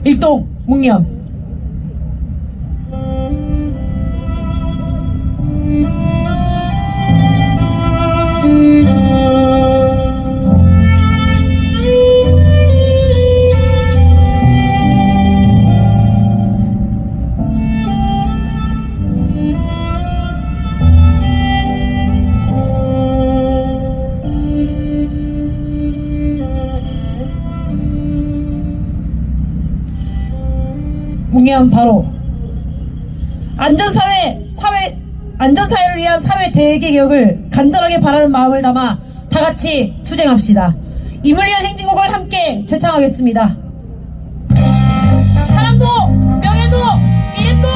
일동 묵념. 묵념 바로 안전사회를 위한 사회 대개혁을 간절하게 바라는 마음을 담아 다같이 투쟁합시다. 임을 위한 행진곡을 함께 제창하겠습니다. 사랑도 명예도 이름도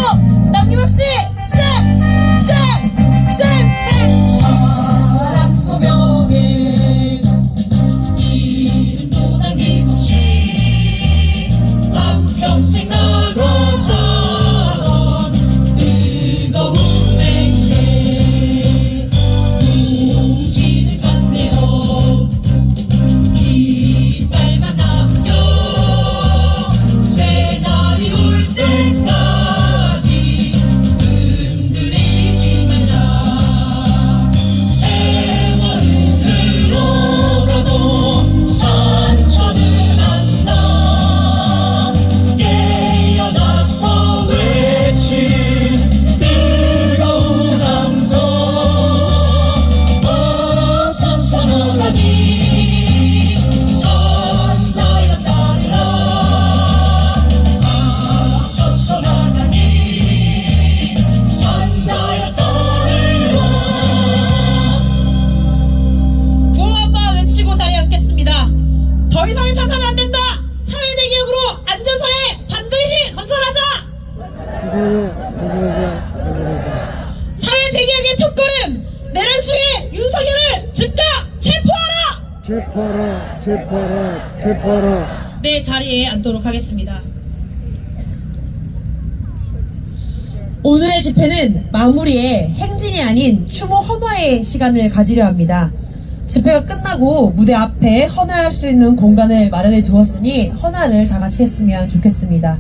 남김없이 투쟁! 사랑도 명예도 이름도 남김없이 한평생 나가자던 뜨거운 맹세 무지는 간내어 깃발만 남겨 새날이 올 때까지 흔들리지 말자. 세월은 흘러가도 상처는 안다. 깨어나서 외칠 뜨거운 함성 어서서 너라니 선자여 따르라. 앞서서 나가니 선자여 따르라. 구호한바 외치고 자리에 앉겠습니다. 더 이상의 참사는 안 된다. 사회 대개혁으로 안전사회 반드시 건설하자. 사회 대개혁의 첫걸음 내란수의 윤석열을 즉각 체포하라. 체포하라. 네, 자리에 앉도록 하겠습니다. 오늘의 집회는 마무리에 행진이 아닌 추모 헌화의 시간을 가지려 합니다. 집회가 끝나고 무대 앞에 헌화할 수 있는 공간을 마련해 두었으니 헌화를 다 같이 했으면 좋겠습니다.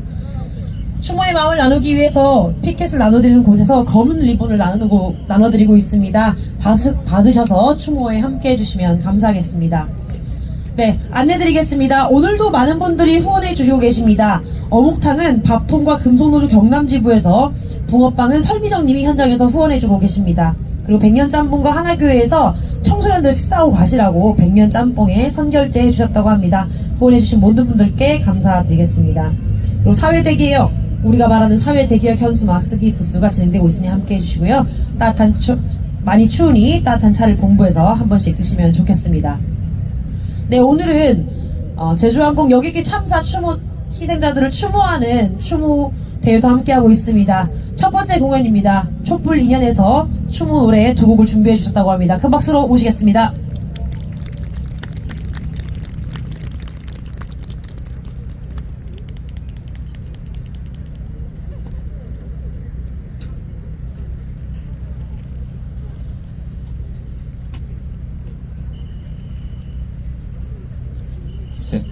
추모의 마음을 나누기 위해서 피켓을 나눠드리는 곳에서 검은 리본을 나눠드리고 있습니다. 받으셔서 추모에 함께 해주시면 감사하겠습니다. 네, 안내드리겠습니다. 오늘도 많은 분들이 후원해 주시고 계십니다. 어묵탕은 밥통과 금속노루 경남지부에서, 붕어빵은 설미정님이 현장에서 후원해주고 계십니다. 그리고 백년짬뽕과 하나교회에서 청소년들 식사하고 가시라고 백년짬뽕에 선결제 해주셨다고 합니다. 후원해주신 모든 분들께 감사드리겠습니다. 그리고 사회대개혁, 우리가 말하는 사회대개혁 현수 막쓰기 부스가 진행되고 있으니 함께 해주시고요. 많이 추우니 따뜻한 차를 본부에서 한 번씩 드시면 좋겠습니다. 네, 오늘은 제주항공 여객기 참사 추모 희생자들을 추모하는 추모 대회도 함께하고 있습니다. 첫 번째 공연입니다. 촛불 2년에서 추모 노래 두 곡을 준비해 주셨다고 합니다. 큰 박수로 모시겠습니다. 셋.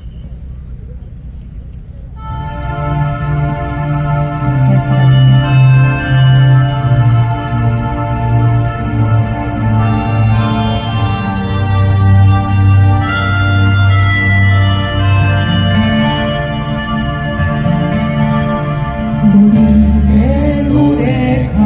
우리의 노래가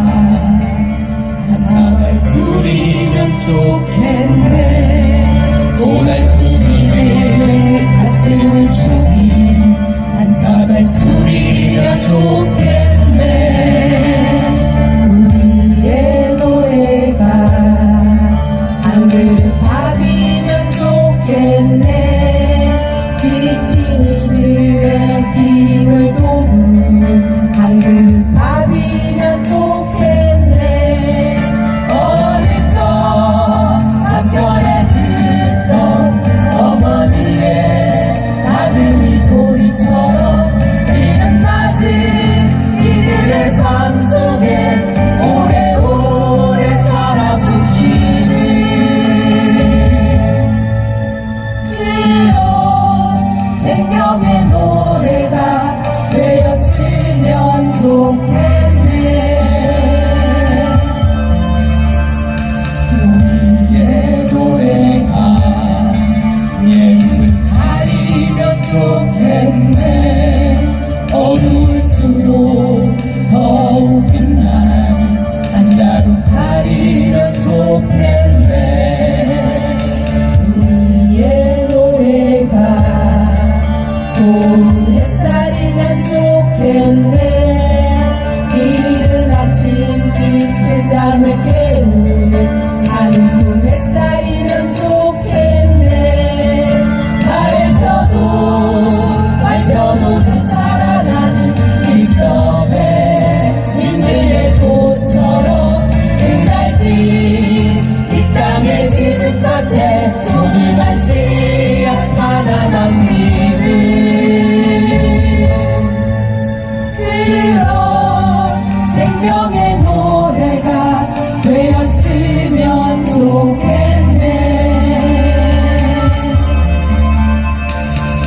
한사발 소리면 좋겠네. 보날뿐이 내 가슴을 죽인 한사발 소리면 좋겠네. 우리의 노래가 한 그릇 밥이면 좋겠네. 지친 이들의 힘을 돋우는 한 그릇 밥이면 좋겠네. 어릴 적 삼편에 듣던 어머니의 다듬이 소리처럼 이른 낮은 좋겠네. 이른 아침 깊은 잠을 깨우는 하늘품 햇살이면 좋겠네. 밟혀도 더 살아나는 일섭에 민들레 꽃처럼 은달진 이 땅의 지는밭에 조그만 씨앗 하나 남기는 그런 생명의 노래가 되었으면 좋겠네.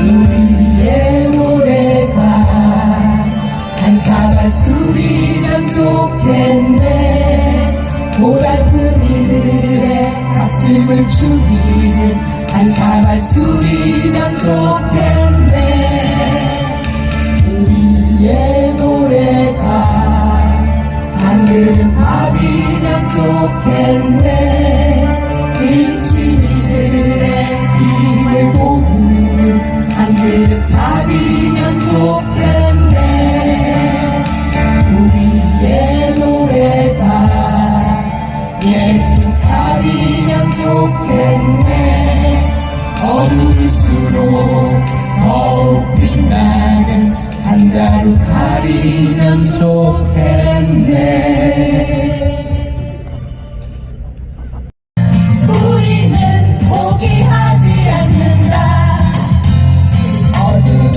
우리의 노래가 한 사발 술이면 좋겠네. 고달픈 이들의 가슴을 죽이는 한 사발 술이면 좋겠네. 우리의 노래가 한 그릇 밥이면 좋겠네. 지친 이들의 힘을 돋우는 한 그릇 밥이면 좋겠네. 우리의 노래가 예쁜 칼이면 좋겠네. 어두울수록 더욱 빛나는 한 자루 칼이면 좋겠네. 우리는 포기하지 않는다. 어둠은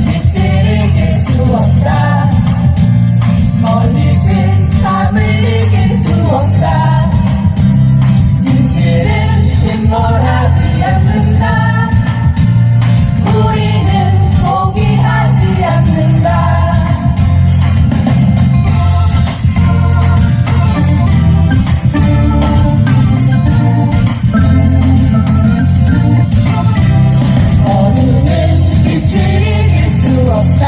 빛을 이길 수 없다. 거짓은 잠을 이길 수 없다. 진실은 침몰하지 않는다. 우리는 포기하지 않는다. 어둠은 빛을 이길 수 없다.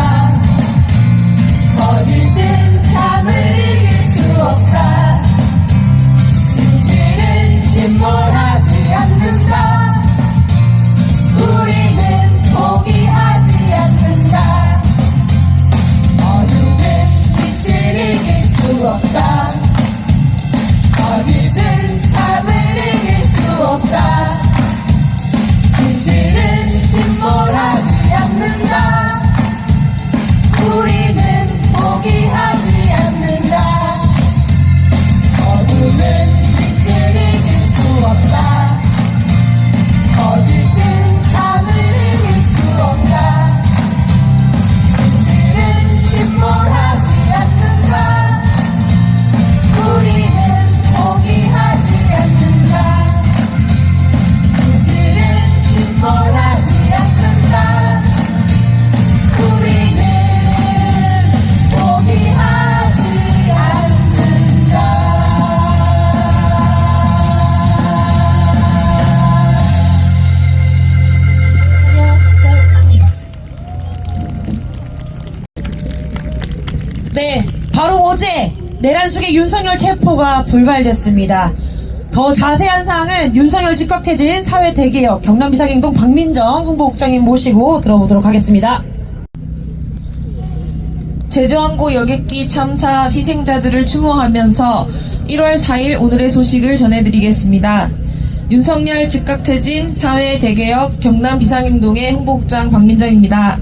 거짓은 잠을 이길 수 없다. 진실은 침몰하지 않는다. 우리는 포기하지 않는다. 어둠은 빛을 이길 수 없다. 거짓은 잠을 이길 수 없다. 진실은 침몰하지 않는다. 우리는 포기하지 않는다. 어둠은 빛을 이길 수 없다. 거짓은 잠을 이길 수 없다. 진실은 침몰하지 않는다. 우리는 포기하지 않는다. 진실은 침몰하지 않는다. 우리는 포기하지 않는다. 네, 바로 어제 내란숙의 윤석열 체포가 불발됐습니다. 더 자세한 사항은 윤석열 즉각퇴진 사회대개혁 경남비상행동 박민정 홍보국장님 모시고 들어보도록 하겠습니다. 제주항구 여객기 참사 희생자들을 추모하면서 1월 4일 오늘의 소식을 전해드리겠습니다. 윤석열 즉각퇴진 사회대개혁 경남비상행동의 홍보국장 박민정입니다.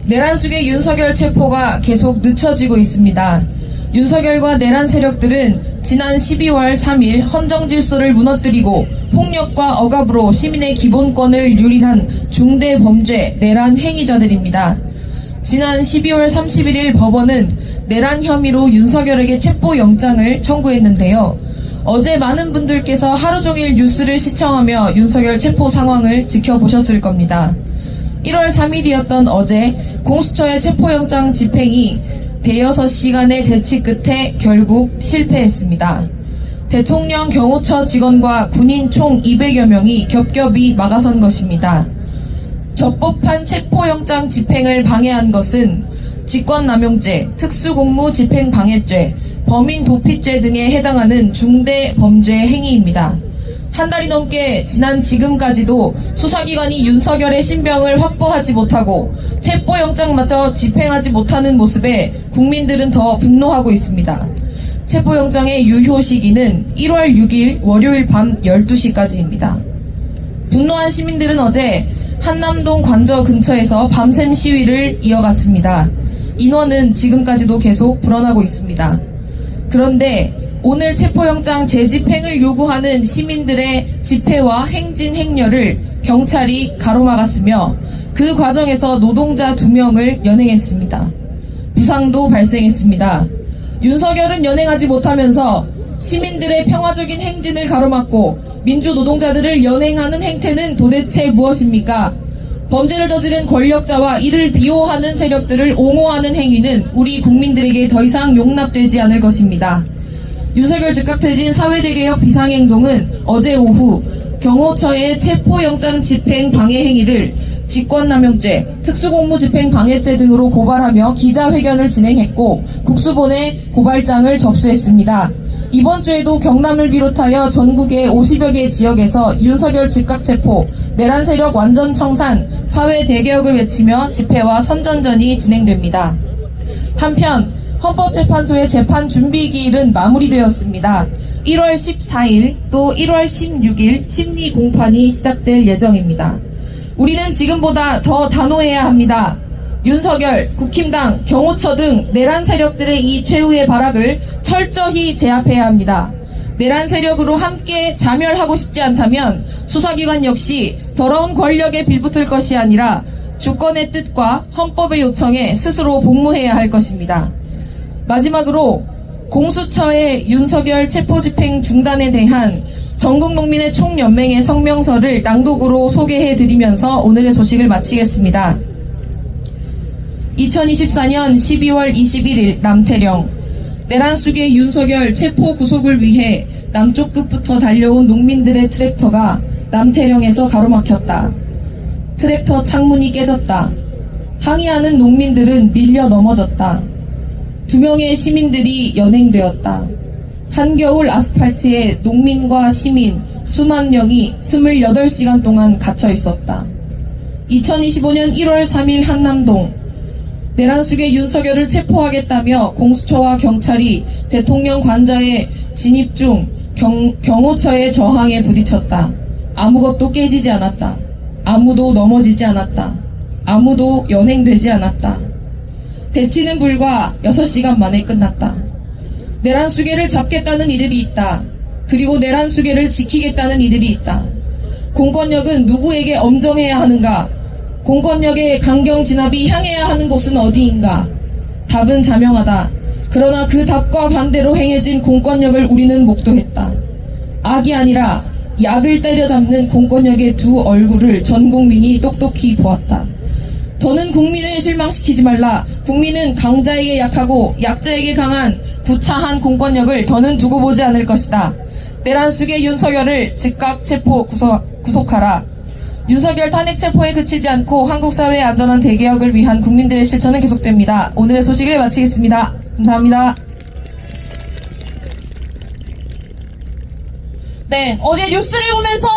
내란숙의 윤석열 체포가 계속 늦춰지고 있습니다. 윤석열과 내란 세력들은 지난 12월 3일 헌정질서를 무너뜨리고 폭력과 억압으로 시민의 기본권을 유린한 중대 범죄 내란 행위자들입니다. 지난 12월 31일 법원은 내란 혐의로 윤석열에게 체포영장을 청구했는데요. 어제 많은 분들께서 하루 종일 뉴스를 시청하며 윤석열 체포 상황을 지켜보셨을 겁니다. 1월 3일이었던 어제 공수처의 체포영장 집행이 대여섯 시간의 대치 끝에 결국 실패했습니다. 대통령 경호처 직원과 군인 총 200여 명이 겹겹이 막아선 것입니다. 적법한 체포영장 집행을 방해한 것은 직권남용죄, 특수공무집행방해죄, 범인도피죄 등에 해당하는 중대 범죄 행위입니다. 한 달이 넘게 지난 지금까지도 수사기관이 윤석열의 신병을 확보하지 못하고 체포영장마저 집행하지 못하는 모습에 국민들은 더 분노하고 있습니다. 체포영장의 유효 시기는 1월 6일 월요일 밤 12시까지입니다. 분노한 시민들은 어제 한남동 관저 근처에서 밤샘 시위를 이어갔습니다. 인원은 지금까지도 계속 불어나고 있습니다. 그런데 오늘 체포영장 재집행을 요구하는 시민들의 집회와 행진 행렬을 경찰이 가로막았으며 그 과정에서 노동자 2명을 연행했습니다. 부상도 발생했습니다. 윤석열은 연행하지 못하면서 시민들의 평화적인 행진을 가로막고 민주노동자들을 연행하는 행태는 도대체 무엇입니까? 범죄를 저지른 권력자와 이를 비호하는 세력들을 옹호하는 행위는 우리 국민들에게 더 이상 용납되지 않을 것입니다. 윤석열 즉각퇴진 사회대개혁 비상행동은 어제 오후 경호처의 체포영장 집행 방해 행위를 직권남용죄, 특수공무집행 방해죄 등으로 고발하며 기자회견을 진행했고 국수본에 고발장을 접수했습니다. 이번 주에도 경남을 비롯하여 전국의 50여 개 지역에서 윤석열 즉각체포, 내란 세력 완전 청산, 사회대개혁을 외치며 집회와 선전전이 진행됩니다. 한편 헌법재판소의 재판 준비기일은 마무리되었습니다. 1월 14일 또 1월 16일 심리 공판이 시작될 예정입니다. 우리는 지금보다 더 단호해야 합니다. 윤석열, 국힘당, 경호처 등 내란 세력들의 이 최후의 발악을 철저히 제압해야 합니다. 내란 세력으로 함께 자멸하고 싶지 않다면 수사기관 역시 더러운 권력에 빌붙을 것이 아니라 주권의 뜻과 헌법의 요청에 스스로 복무해야 할 것입니다. 마지막으로 공수처의 윤석열 체포집행 중단에 대한 전국농민의 총연맹의 성명서를 낭독으로 소개해드리면서 오늘의 소식을 마치겠습니다. 2024년 12월 21일 남태령 내란 속의 윤석열 체포 구속을 위해 남쪽 끝부터 달려온 농민들의 트랙터가 남태령에서 가로막혔다. 트랙터 창문이 깨졌다. 항의하는 농민들은 밀려 넘어졌다. 2명의 시민들이 연행되었다. 한겨울 아스팔트에 농민과 시민 수만 명이 28시간 동안 갇혀 있었다. 2025년 1월 3일 한남동 내란 속의 윤석열을 체포하겠다며 공수처와 경찰이 대통령 관저에 진입 중 경호처의 저항에 부딪혔다. 아무것도 깨지지 않았다. 아무도 넘어지지 않았다. 아무도 연행되지 않았다. 대치는 불과 6시간 만에 끝났다. 내란 수괴를 잡겠다는 이들이 있다. 그리고 내란 수괴를 지키겠다는 이들이 있다. 공권력은 누구에게 엄정해야 하는가? 공권력의 강경 진압이 향해야 하는 곳은 어디인가? 답은 자명하다. 그러나 그 답과 반대로 행해진 공권력을 우리는 목도했다. 악이 아니라 약을 때려잡는 공권력의 두 얼굴을 전 국민이 똑똑히 보았다. 더는 국민을 실망시키지 말라. 국민은 강자에게 약하고 약자에게 강한 구차한 공권력을 더는 두고 보지 않을 것이다. 내란 수괴 윤석열을 즉각 체포 구속하라. 윤석열 탄핵 체포에 그치지 않고 한국 사회의 안전한 대개혁을 위한 국민들의 실천은 계속됩니다. 오늘의 소식을 마치겠습니다. 감사합니다. 네, 어제 뉴스를 보면서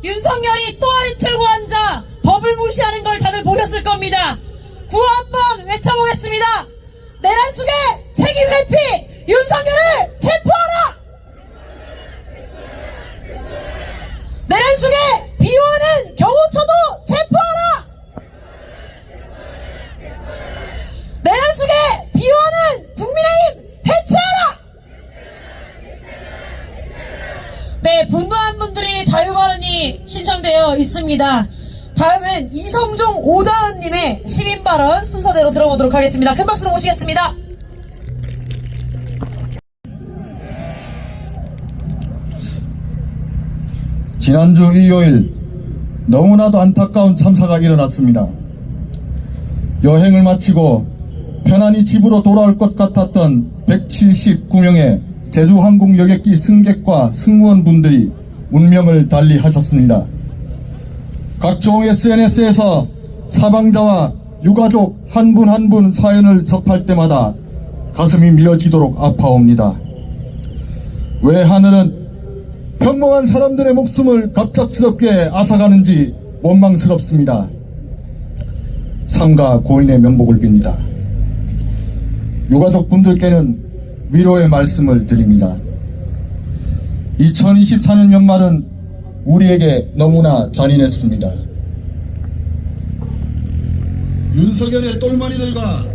윤석열이 또아리 틀고 앉아 법을 무시하는 걸 다들 보셨을 겁니다. 구호 한번 외쳐보겠습니다. 내란 수괴 책임 회피 윤석열을 체포하라! 내란 수괴 비호하는 경호처도 체포하라! 내란 수괴 비호하는 국민의힘 해체하라! 네, 분노한 분들이 자유발언이 신청되어 있습니다. 다음은 이성종 오다은님의 시민발언 순서대로 들어보도록 하겠습니다. 큰 박수로 모시겠습니다. 지난주 일요일 너무나도 안타까운 참사가 일어났습니다. 여행을 마치고 편안히 집으로 돌아올 것 같았던 179명의 제주항공 여객기 승객과 승무원분들이 운명을 달리하셨습니다. 각종 SNS에서 사망자와 유가족 한 분 한 분 사연을 접할 때마다 가슴이 미어지도록 아파옵니다. 왜 하늘은 평범한 사람들의 목숨을 갑작스럽게 앗아가는지 원망스럽습니다. 삼가 고인의 명복을 빕니다. 유가족 분들께는 위로의 말씀을 드립니다. 2024년 연말은 우리에게 너무나 잔인했습니다. 윤석열의 똘마니들과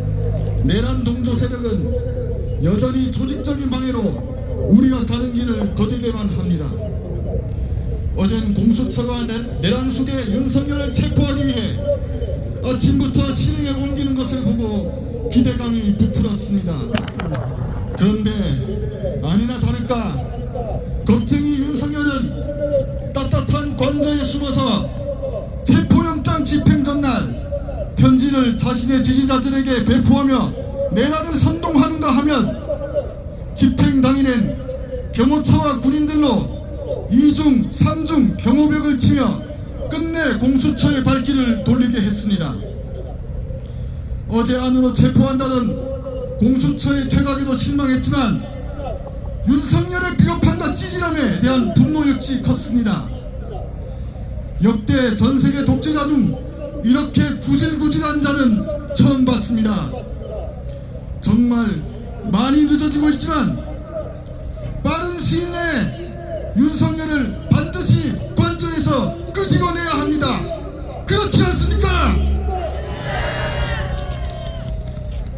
내란 동조 세력은 여전히 조직적인 방해로 우리가 가는 길을 더디게만 합니다. 어젠 공수처가 내란 속에 윤석열을 체포하기 위해 아침부터 실행에 옮기는 것을 보고 기대감이 부풀었습니다. 그런데 아니나 다를까 겁쟁이 윤석열은 따뜻한 관저에 숨어서 체포영장 집행 전날 편지를 자신의 지지자들에게 배포하며 내란을 선동하는가 하면 집행 당일엔 경호처와 군인들로 2중, 3중 경호벽을 치며 끝내 공수처의 발길을 돌리게 했습니다. 어제 안으로 체포한다던 공수처의 퇴각에도 실망했지만 윤석열의 비겁함과 찌질함에 대한 분노 역시 컸습니다. 역대 전세계 독재자 중 이렇게 구질구질한 자는 처음 봤습니다. 정말 많이 늦어지고 있지만 빠른 시일 내에 윤석열을 반드시 관저에서 끄집어내야 합니다. 그렇지 않습니까?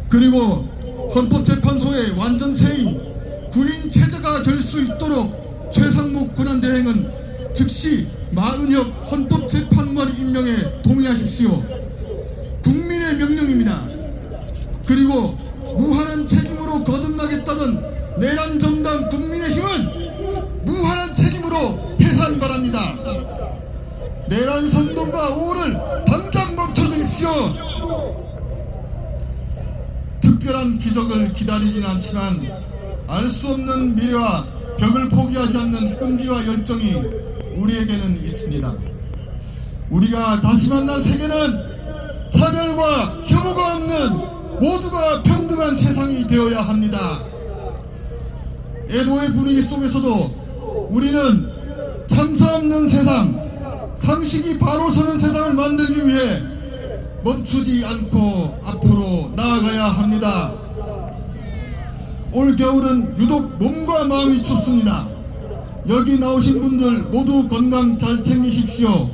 그리고 헌법재판소의 완전체인 구인 체제가 될 수 있도록 최상목 권한대행은 즉시 마은혁 헌법재판관 임명에 동의하십시오. 국민의 명령입니다. 그리고 무한한 책임으로 거듭나겠다는 내란 정당 국민의힘은 무한한 책임으로 해산 바랍니다. 내란 선동과 우호를 당장 멈춰주십시오. 특별한 기적을 기다리진 않지만 알 수 없는 미래와 벽을 포기하지 않는 끈기와 열정이 우리에게는 있습니다. 우리가 다시 만난 세계는 차별과 혐오가 없는 모두가 평등한 세상이 되어야 합니다. 애도의 분위기 속에서도 우리는 참사 없는 세상, 상식이 바로 서는 세상을 만들기 위해 멈추지 않고 앞으로 나아가야 합니다. 올 겨울은 유독 몸과 마음이 춥습니다. 여기 나오신 분들 모두 건강 잘 챙기십시오.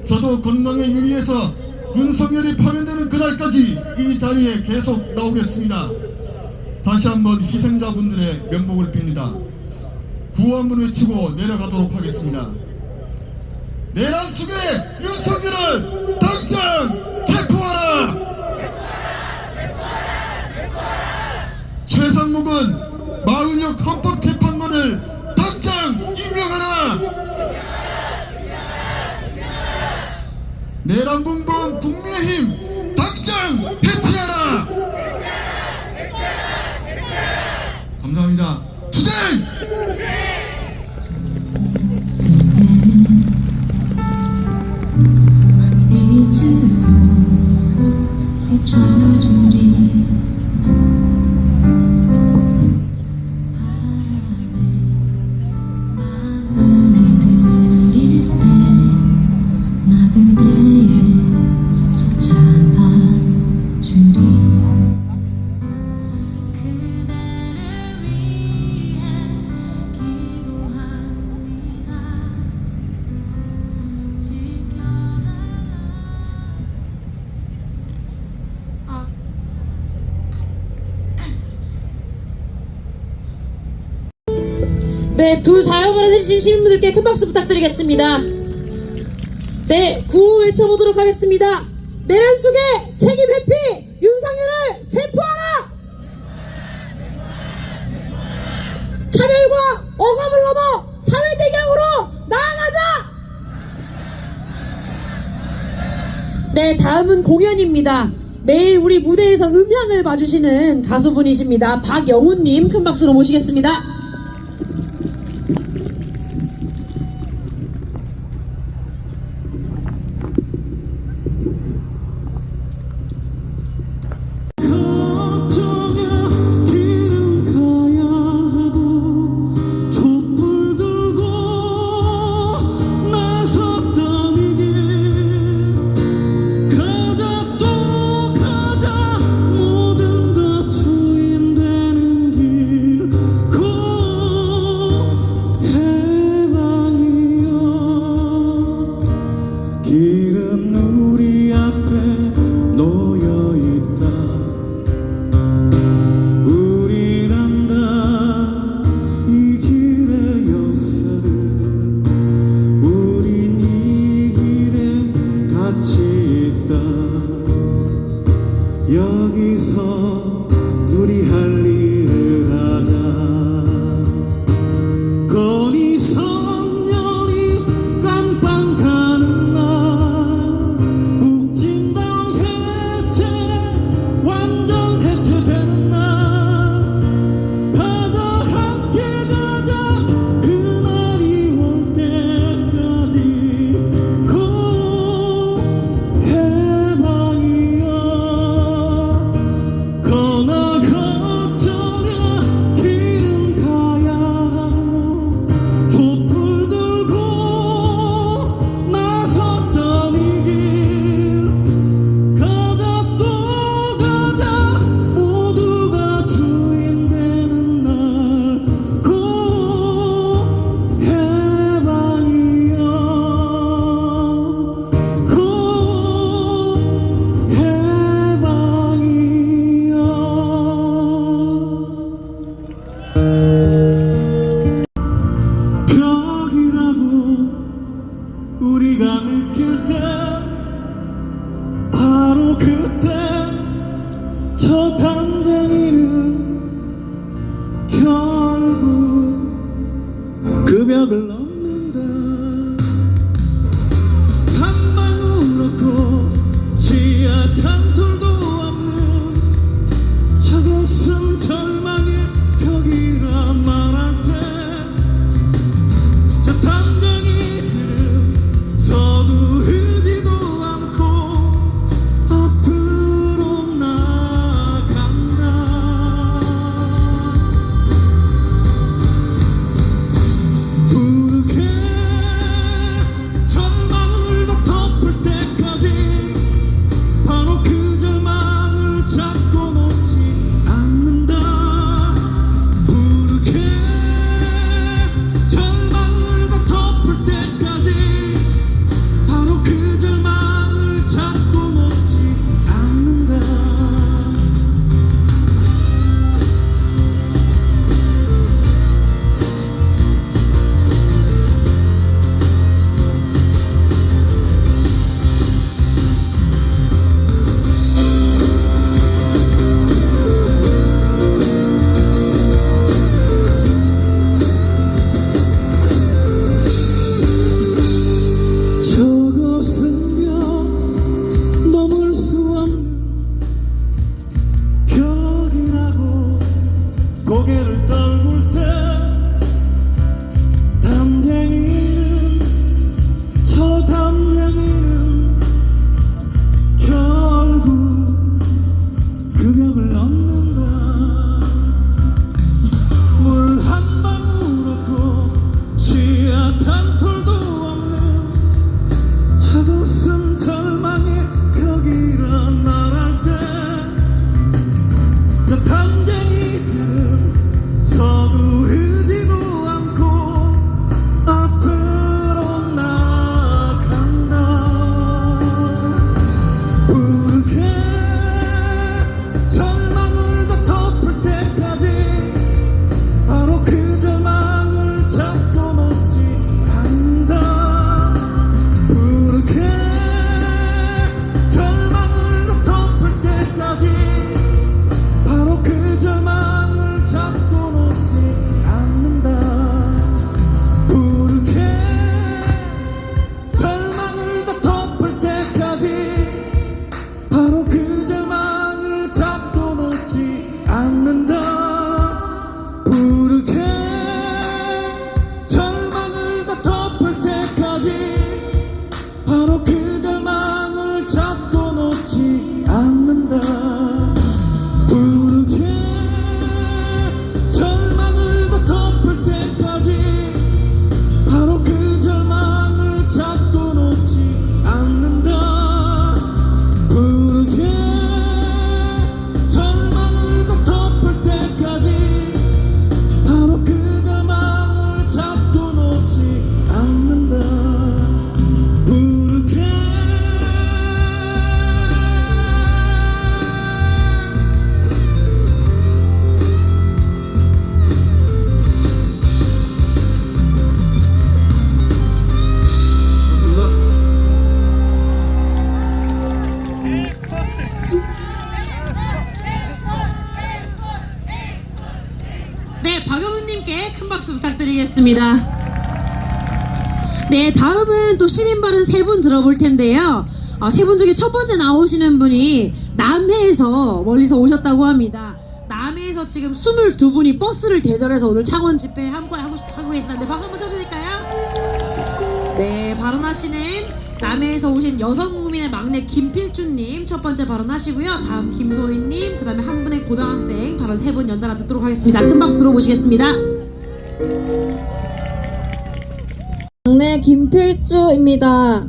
저도 건강에 유의해서 윤석열이 파면되는 그날까지 이 자리에 계속 나오겠습니다. 다시 한번 희생자분들의 명복을 빕니다. 구호함을 외치고 내려가도록 하겠습니다. 내란 속에 윤석열을 당장 체포하라! 최상목은 마은혁 헌법재판관을 당장 임명하라! 내란공범 국민의힘 당장 해체하라! 감사합니다. 투쟁! 빛으로 비춰주리 마음을 들릴 때 나 그대의 손 잡아주리 그대를 위해 기도합니다. 지켜달라. 네, 둘 자영을 해주신 시민분들께 큰 박수 부탁드리겠습니다. 네, 구호 외쳐보도록 하겠습니다. 내란 속에 책임 회피! 윤석열을 체포하라! 차별과 억압을 넘어 사회대경으로 나아가자! 네, 다음은 공연입니다. 매일 우리 무대에서 음향을 봐주시는 가수분이십니다. 박영훈님 큰 박수로 모시겠습니다. 길은 가야 하고 촛불 들고 여기서 우리 할 일을 하자. 건이 성년이 깜빵 가는 날, 북진당 해체 완전 해체되는 날, 가자 함께 가자 그날이 올 때까지 곧 해방이야. 거나 거쳐야 길은 가야 하고, 촛불 들고 나섰던 이 길, 가자 또 가자 모두가 주인 되는 날, 곧 해방이야. 곧 해방이야. 벽이라고 우리가 느낄 때, 바로 그때 저 담쟁이는 결국 그 벽을 넘는다. 한 방울 없고 씨앗한 톨도 없는 저 가슴 절망의 벽이란 말할 때, 저 담쟁이들은 서두르지도 않고 앞으로 나아간다. 부르게 절망을 다 덮을 때까지 바로 그 절망을 잡고 놓지 않는다. 부르게 절망을 다 덮을 때까지 바로 그 절망을 잡고 놓지 않는다. 저것은요 넘을 수 없는 벽이라고 고개를 떨굴 때, 담쟁이는 저 담쟁이는 결국 그 벽을 넘는다. 물 한 방울 없고 씨앗 한 톨도 없는 저것은 절망의 벽이란 말할 때, 저 담쟁이들은 서두르지도 않고 앞으로 나아간다. 부르게 절망을 다 덮을 때까지 바로 그 절망을 잡고 놓지 않는다. 부르게 절망을 다 덮을 때까지 바로 그 절망을 잡고 놓지 않는다. 부르게 절망을 다 덮을 때까지 바로 그 절망을 잡고 놓지 않는다. 부르게 절망을 다 덮을 때까지 바로 그 절망을 잡고 놓지 않는다. 부르게 절망을 다 덮을 때까지 바로 그 절망을 잡고 놓지 않는다. 부르게 영훈님께 큰 박수 부탁드리겠습니다. 네, 다음은 또 시민발언 3분 들어볼 텐데요. 3분 중에 첫 번째 나오시는 분이 남해에서 멀리서 오셨다고 합니다. 남해에서 지금 22분이 버스를 대절해서 오늘 창원 집회 함께 하고 계시는데 박수 한번 쳐주실까요? 네, 발언하시는 남해에서 오신 여성국민의 막내 김필준님 첫 번째 발언하시고요. 다음 김소희님, 그 다음에 한 분의 고등학생 발언 3분 연달아 듣도록 하겠습니다. 큰 박수로 모시겠습니다. 막내 김필주입니다.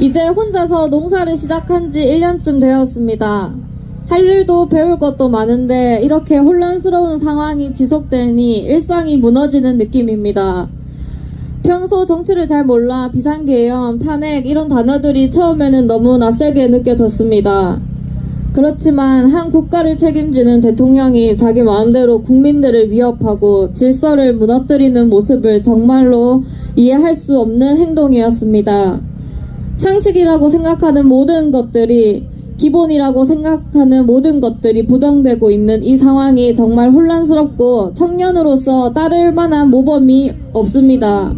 이제 혼자서 농사를 시작한 지 1년쯤 되었습니다. 할 일도 배울 것도 많은데 이렇게 혼란스러운 상황이 지속되니 일상이 무너지는 느낌입니다. 평소 정치를 잘 몰라 비상계엄, 탄핵 이런 단어들이 처음에는 너무 낯설게 느껴졌습니다. 그렇지만 한 국가를 책임지는 대통령이 자기 마음대로 국민들을 위협하고 질서를 무너뜨리는 모습을 정말로 이해할 수 없는 행동이었습니다. 상식이라고 생각하는 모든 것들이, 기본이라고 생각하는 모든 것들이 부정되고 있는 이 상황이 정말 혼란스럽고 청년으로서 따를 만한 모범이 없습니다.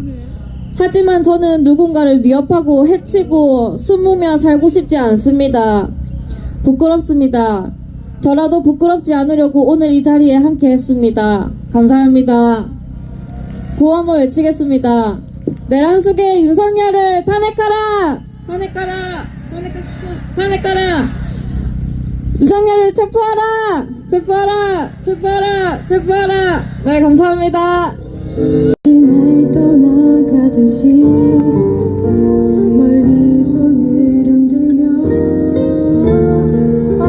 하지만 저는 누군가를 위협하고 해치고 숨으며 살고 싶지 않습니다. 부끄럽습니다. 저라도 부끄럽지 않으려고 오늘 이 자리에 함께 했습니다. 감사합니다. 구호 한번 외치겠습니다. 내란숙의 윤석열을 탄핵하라! 탄핵하라! 탄핵하라! 윤석열을 체포하라! 체포하라! 체포하라! 체포하라! 네, 감사합니다. 날 떠나가듯이 멀리 손을 흔들며.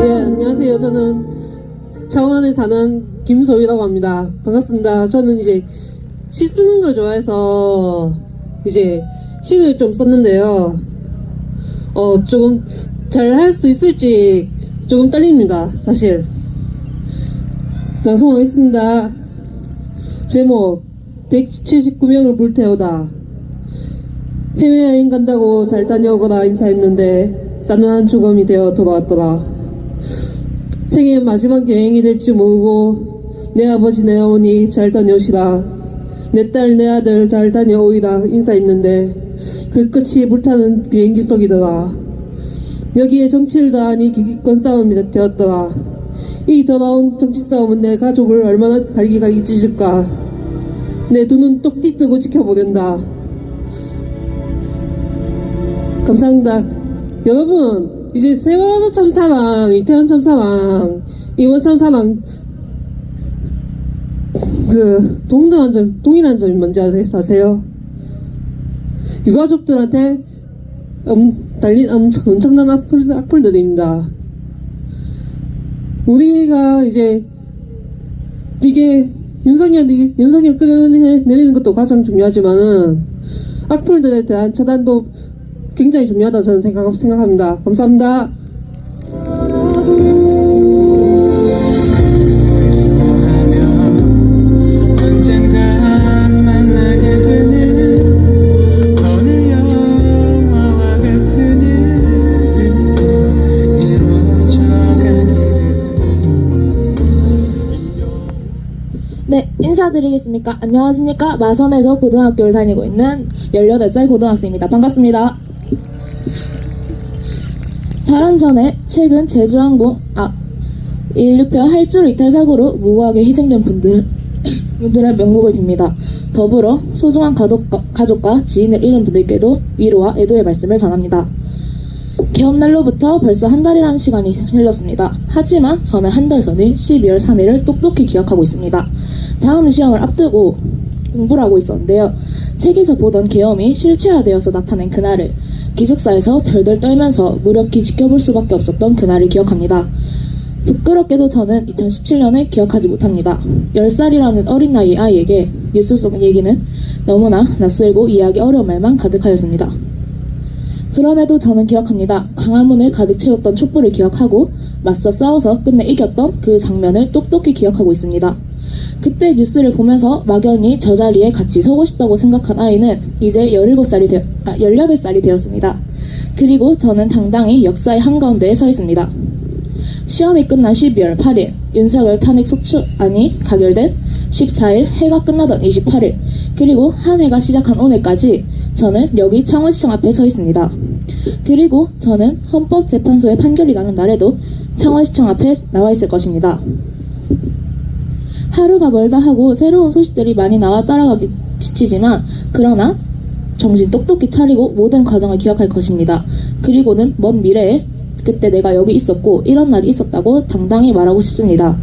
예, 안녕하세요. 저는 창원에 사는 김소희라고 합니다. 반갑습니다. 저는 이제 시 쓰는 걸 좋아해서 이제 시를 좀 썼는데요. 조금 잘 할 수 있을지 조금 떨립니다. 사실. 낭송하겠습니다. 제목 179명을 불태우다. 해외여행 간다고 잘 다녀오거라 인사했는데 짠한 죽음이 되어 돌아왔더라. 생애 마지막 여행이 될지 모르고 내 아버지 내 어머니 잘 다녀오시라, 내 딸 내 아들 잘 다녀오이라 인사했는데 그 끝이 불타는 비행기 속이더라. 여기에 정치를 다하니 기득권 싸움이 되었더라. 이 더러운 정치 싸움은 내 가족을 얼마나 갈기갈기 찢을까. 내 두 눈 똑띠 뜨고 지켜보낸다. 감사합니다. 여러분, 이제 세월호 참사랑 이태원 참사랑 이번 참사랑 그 동일한 점이 뭔지 아세요? 유가족들한테 달린 엄청난 악플들입니다. 우리가 이제 이게 윤석열 끌어내리는 것도 가장 중요하지만은 악플들에 대한 차단도 굉장히 중요하다 저는 생각합니다. 감사합니다. 언젠간 만나게 되는 오늘 영화와 같은 일들 이루어져 가기를. 네, 인사드리겠습니까? 안녕하십니까? 마선에서 고등학교를 다니고 있는 18살 고등학생입니다. 반갑습니다. 발언 전에 최근 제주항공 116편 활주로 이탈 사고로 무고하게 희생된 분들의 명복을 빕니다. 더불어 소중한 가족과 지인을 잃은 분들께도 위로와 애도의 말씀을 전합니다. 개업날로부터 벌써 한 달이라는 시간이 흘렀습니다. 하지만 저는 한 달 전인 12월 3일을 똑똑히 기억하고 있습니다. 다음 시험을 앞두고 공부를 하고 있었는데요. 책에서 보던 계엄이 실체화되어서 나타낸 그날을 기숙사에서 덜덜 떨면서 무력히 지켜볼 수밖에 없었던 그날을 기억합니다. 부끄럽게도 저는 2017년을 기억하지 못합니다. 10살이라는 어린 나이의 아이에게 뉴스 속 얘기는 너무나 낯설고 이해하기 어려운 말만 가득하였습니다. 그럼에도 저는 기억합니다. 광화문을 가득 채웠던 촛불을 기억하고 맞서 싸워서 끝내 이겼던 그 장면을 똑똑히 기억하고 있습니다. 그때 뉴스를 보면서 막연히 저 자리에 같이 서고 싶다고 생각한 아이는 이제 18살이 되었습니다. 그리고 저는 당당히 역사의 한가운데에 서 있습니다. 시험이 끝난 12월 8일 윤석열 탄핵 속출안이 가결된 14일, 해가 끝나던 28일, 그리고 한 해가 시작한 오늘까지 저는 여기 창원시청 앞에 서 있습니다. 그리고 저는 헌법재판소의 판결이 나는 날에도 창원시청 앞에 나와 있을 것입니다. 하루가 멀다 하고 새로운 소식들이 많이 나와 따라가기 지치지만, 그러나 정신 똑똑히 차리고 모든 과정을 기억할 것입니다. 그리고는 먼 미래에 그때 내가 여기 있었고 이런 날이 있었다고 당당히 말하고 싶습니다.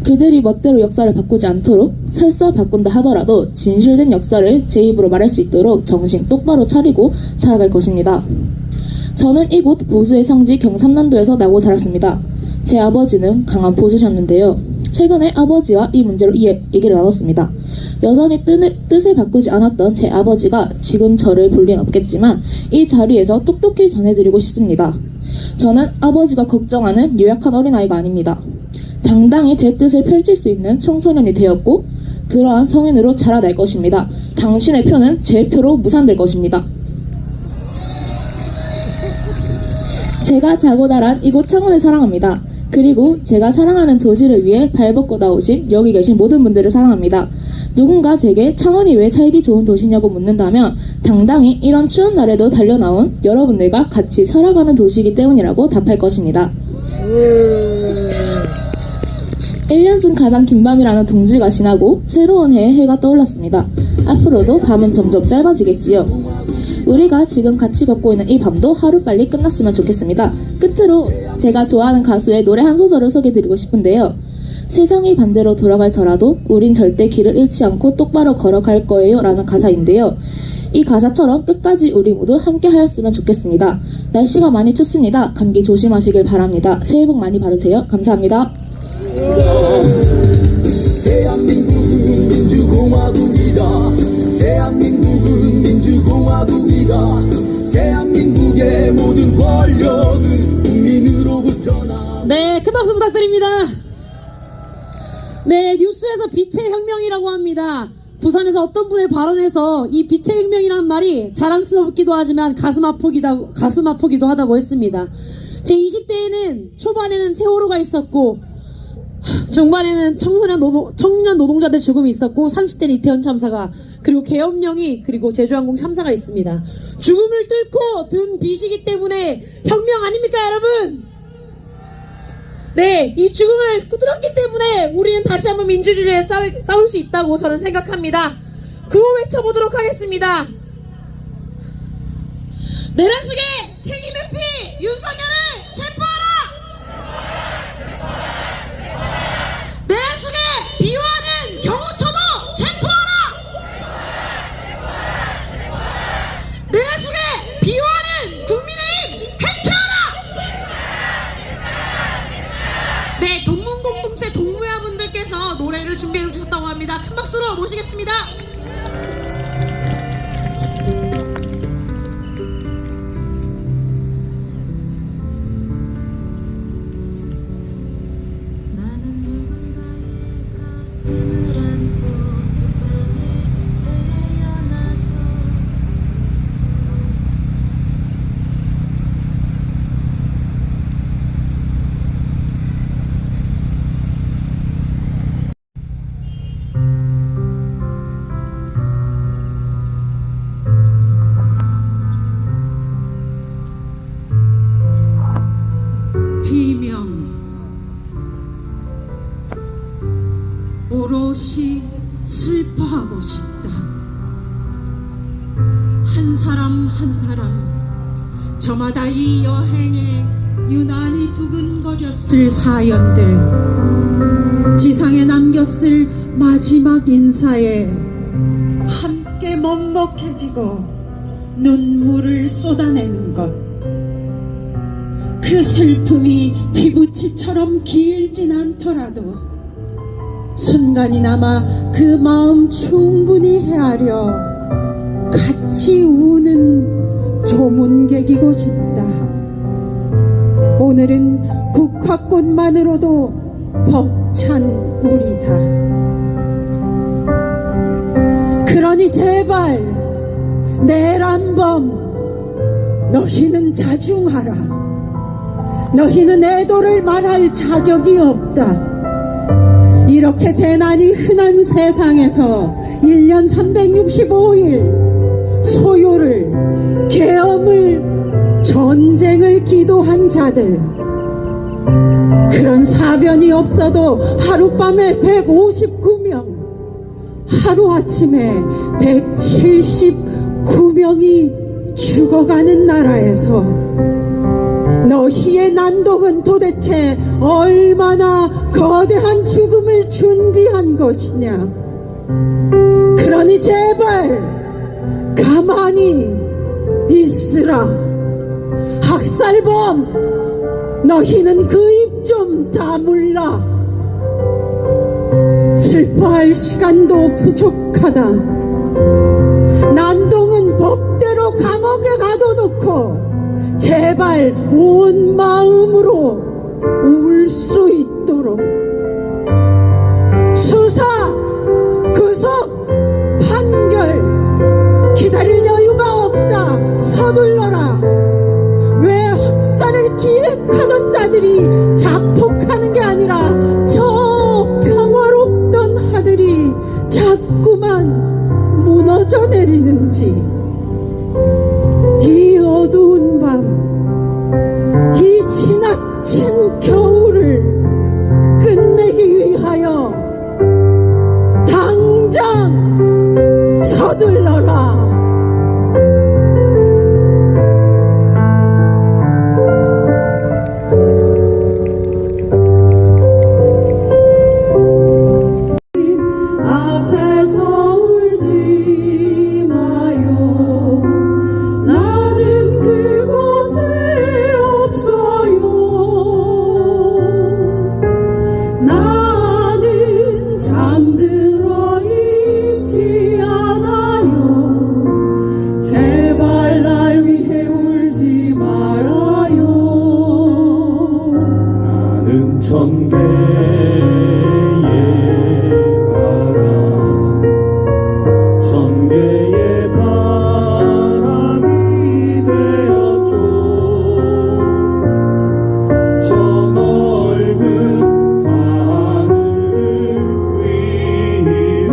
그들이 멋대로 역사를 바꾸지 않도록 설사 바꾼다 하더라도 진실된 역사를 제 입으로 말할 수 있도록 정신 똑바로 차리고 살아갈 것입니다. 저는 이곳 보수의 성지 경상남도에서 나고 자랐습니다. 제 아버지는 강한 보수셨는데요. 최근에 아버지와 이 문제로 얘기를 나눴습니다. 여전히 뜻을 바꾸지 않았던 제 아버지가 지금 저를 볼 리는 없겠지만 이 자리에서 똑똑히 전해드리고 싶습니다. 저는 아버지가 걱정하는 유약한 어린아이가 아닙니다. 당당히 제 뜻을 펼칠 수 있는 청소년이 되었고 그러한 성인으로 자라날 것입니다. 당신의 표는 제 표로 무산될 것입니다. 제가 자고 자란 이곳 창원을 사랑합니다. 그리고 제가 사랑하는 도시를 위해 발벗고 나오신 여기 계신 모든 분들을 사랑합니다. 누군가 제게 창원이 왜 살기 좋은 도시냐고 묻는다면 당당히 이런 추운 날에도 달려나온 여러분들과 같이 살아가는 도시이기 때문이라고 답할 것입니다. 1년 중 가장 긴 밤이라는 동지가 지나고 새로운 해에 해가 떠올랐습니다. 앞으로도 밤은 점점 짧아지겠지요. 우리가 지금 같이 걷고 있는 이 밤도 하루빨리 끝났으면 좋겠습니다. 끝으로 제가 좋아하는 가수의 노래 한 소절을 소개해드리고 싶은데요. 세상이 반대로 돌아갈더라도 우린 절대 길을 잃지 않고 똑바로 걸어갈 거예요 라는 가사인데요. 이 가사처럼 끝까지 우리 모두 함께 하였으면 좋겠습니다. 날씨가 많이 춥습니다. 감기 조심하시길 바랍니다. 새해 복 많이 받으세요. 감사합니다. 대한민국은 민주공화국이다. 대한민국은 민주공화국이다. 대한민국의 모든 권력은 국민으로부터 나. 네, 큰 박수 부탁드립니다. 네, 뉴스에서 빛의 혁명이라고 합니다. 부산에서 어떤 분의 발언에서 이 빛의 혁명이라는 말이 자랑스럽기도 하지만 가슴 아프기도 하다고 했습니다. 제 20대에는 초반에는 세월호가 있었고 중반에는 청년 노동자들 죽음이 있었고 30대는 이태원 참사가 그리고 계엄령이 그리고 제주항공 참사가 있습니다. 죽음을 뚫고 든 빛이기 때문에 혁명 아닙니까 여러분? 네, 이 죽음을 뚫었기 때문에 우리는 다시 한번 민주주의에 싸울 수 있다고 저는 생각합니다. 구호 외쳐보도록 하겠습니다. 내란숙의 책임 회피 윤석열을 체포하라! 내란숙의 비호하는 경호처도 체포하라! 내란숙의 비호하는 국민의힘 해체하라! 네, 동문공동체 동무야분들께서 노래를 준비해 주셨다고 합니다. 큰 박수로 모시겠습니다. 비명 오롯이 슬퍼하고 싶다. 한 사람 한 사람 저마다 이 여행에 유난히 두근거렸을 사연들, 지상에 남겼을 마지막 인사에 함께 먹먹해지고 눈물을 쏟아내는 것, 그 슬픔이 피부치처럼 길진 않더라도 순간이나마 그 마음 충분히 헤아려 같이 우는 조문객이고 싶다. 오늘은 국화꽃만으로도 벅찬 우리다. 그러니 제발 내란범 너희는 자중하라. 너희는 애도를 말할 자격이 없다. 이렇게 재난이 흔한 세상에서 1년 365일 소요를, 계엄을, 전쟁을 기도한 자들, 그런 사변이 없어도 하룻밤에 159명, 하루아침에 179명이 죽어가는 나라에서 너희의 난독은 도대체 얼마나 거대한 죽음을 준비한 것이냐. 그러니 제발 가만히 있으라. 학살범, 너희는 그 입 좀 다물라. 슬퍼할 시간도 부족하다. 난동은 법대로 감옥에 가둬놓고 제발 온 마음으로 울 수 있도록 수사, 구속, 판결 기다릴 여유가 없다. 서둘러라. 왜 학살을 기획하던 자들이 자폭하는 게 아니라 저 평화롭던 하늘이 자꾸만 무너져 내리는지. 이 어두운 밤, 이 지나친 겨울을 끝내기 위하여 당장 서둘러라. 앞에서 울지 마요. 나는 그곳에 없어요. 나는 잠들어 있지 않아요. 제발 날 위해 울지 말아요. 나는 천개의 바람, 천개의 바람이 되었죠. 저 넓은 하늘 위를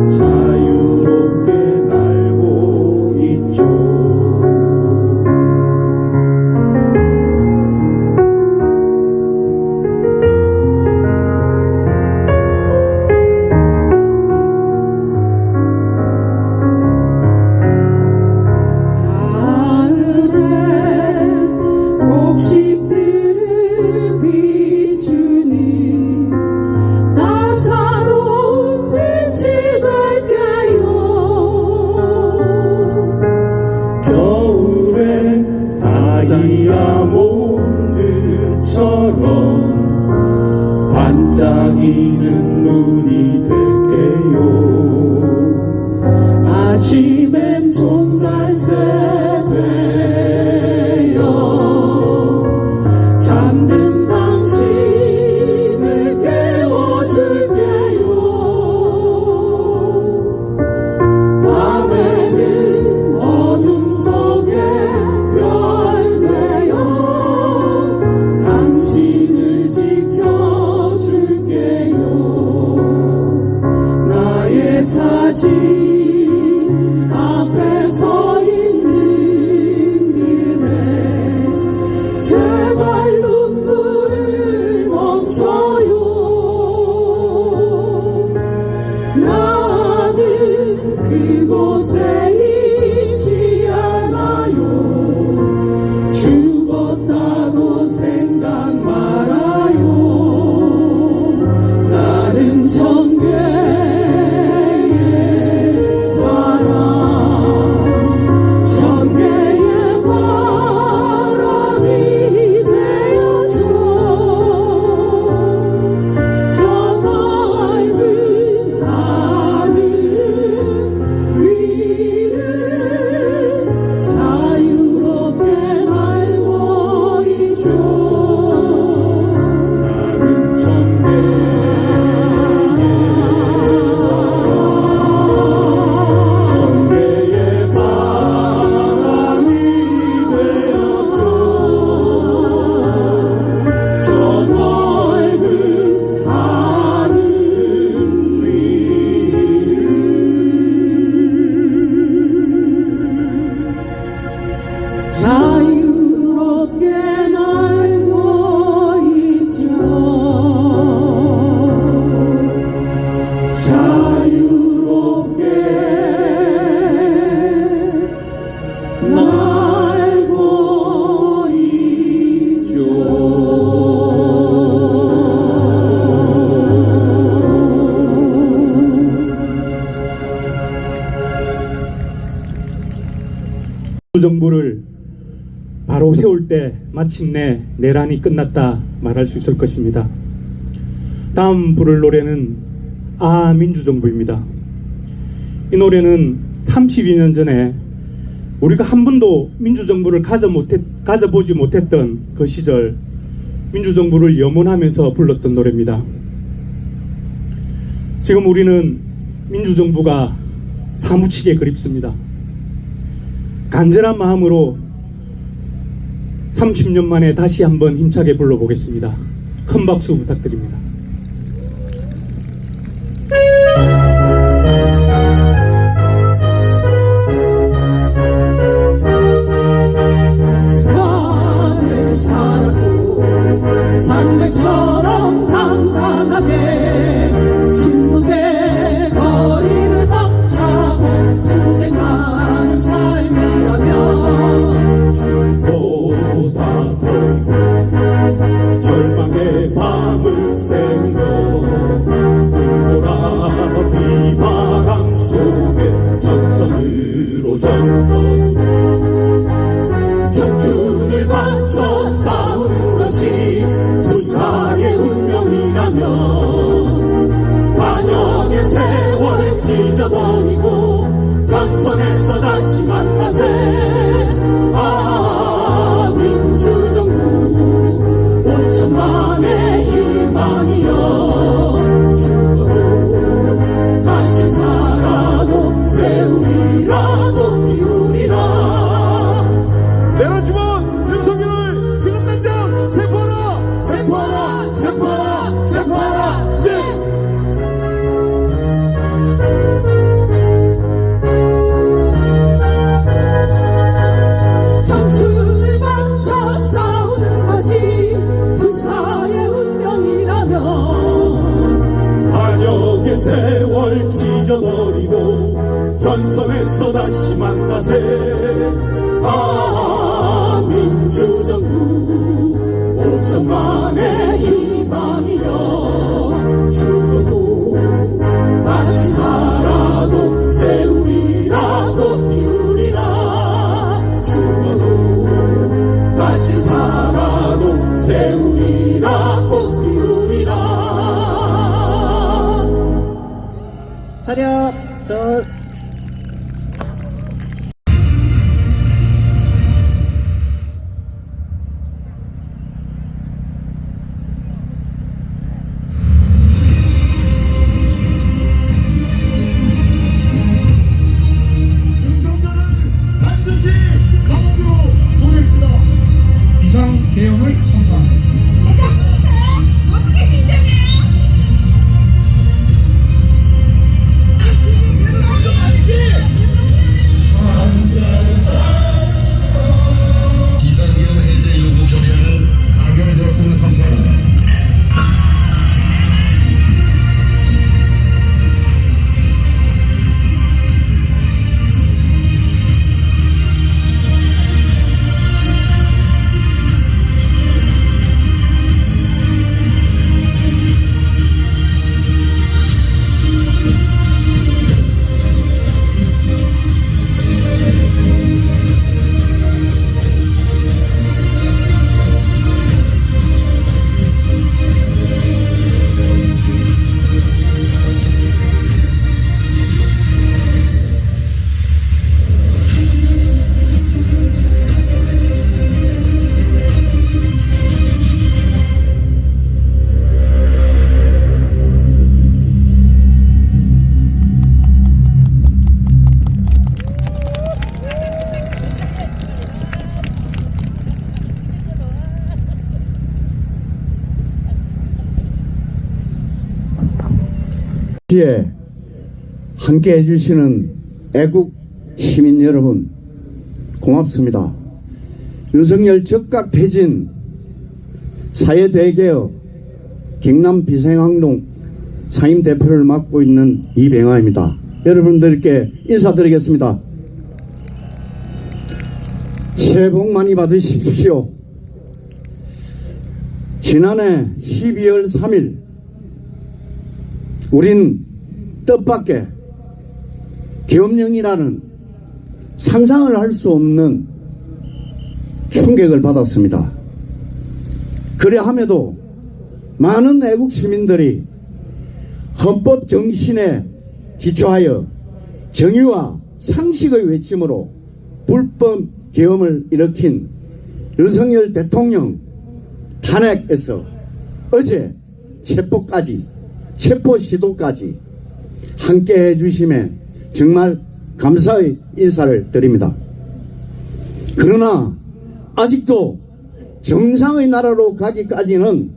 자유롭게 날고 있죠. 가을에 곡식들을 비추니 따사로운 빛이 될게요. 겨울에 다이아몬드처럼 반짝이는 눈이 될게요. 아침엔 종달새 되어 잠든 당신을 깨워줄게요. 밤에는 어둠 속에 별 되어 당신을 지켜줄게요. 나의 사진 앞에 서 있는 그대, 제발 눈물을 멈춰요. 나는 그곳에 있지 않아요. 죽었다고 생각 말아요. 나는 천개의 바람, 천개의 바람이 정부를 바로 세울 때 마침내 내란이 끝났다 말할 수 있을 것입니다. 다음 부를 노래는 민주정부입니다. 이 노래는 32년 전에 우리가 한 번도 민주정부를 가져보지 못했던 그 시절 민주정부를 염원하면서 불렀던 노래입니다. 지금 우리는 민주정부가 사무치게 그립습니다. 간절한 마음으로 30년 만에 다시 한번 힘차게 불러보겠습니다. 큰 박수 부탁드립니다. 습관을 살고 산맥처럼 당당하게 침묵의 거리를 벅차고 투쟁하는 삶이라면 보다 더 절망의 밤을 새우며 보라 비바람 속에 전선으로 청춘을 바쳐 싸우는 것이 부사의 운명이라면 반역의 세월 찢어버리고 전선에서 다시 만나세. 민주정부 5천만의 희망이여 죽어도 다시 살아도 세우리라도 비우리라. 내란 주범 윤석열을 지금 당장 체포하라! 체포하라! 체포하라! 체포하라! 청춘을 바쳐 싸우는 것이 부사의 운명이라면 반역의 세월 찢어버리고 전선에서 다시 만나세. 민주정부 5천만의 희망이여 죽어도 다시 살아도 세우리라도 비우리라. 죽어도 다시 살아도 세우리라도 비우리라. 차렷 절. 비상계엄을 청구합니다. 어떻게 신청해요? 비상계엄 해제 요구 결의안을 가결되었음을 선포합니다. 에 함께 해주시는 애국 시민 여러분 고맙습니다. 윤석열 적각 퇴진 사회대개혁 경남 비상항동 상임 대표를 맡고 있는 이병화입니다. 여러분들께 인사드리겠습니다. 새해 복 많이 받으십시오. 지난해 12월 3일 우린 뜻밖의 계엄령이라는 상상을 할 수 없는 충격을 받았습니다. 그래함에도 많은 애국 시민들이 헌법 정신에 기초하여 정의와 상식의 외침으로 불법 계엄을 일으킨 윤석열 대통령 탄핵에서 어제 체포 시도까지 함께 해주심에 정말 감사의 인사를 드립니다. 그러나 아직도 정상의 나라로 가기까지는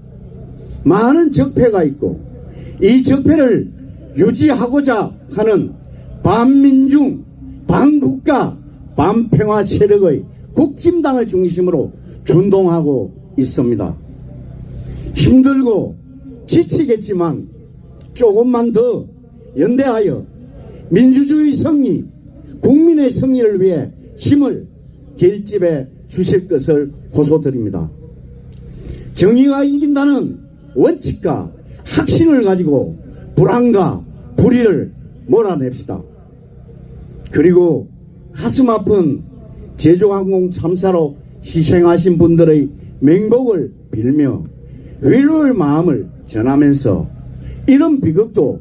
많은 적폐가 있고 이 적폐를 유지하고자 하는 반민중, 반국가, 반평화 세력의 국진당을 중심으로 준동하고 있습니다. 힘들고 지치겠지만 조금만 더 연대하여 민주주의 승리, 국민의 승리를 위해 힘을 결집해 주실 것을 호소드립니다. 정의가 이긴다는 원칙과 확신을 가지고 불안과 불의를 몰아냅시다. 그리고 가슴 아픈 제주항공 참사로 희생하신 분들의 맹복을 빌며 위로의 마음을 전하면서 이런 비극도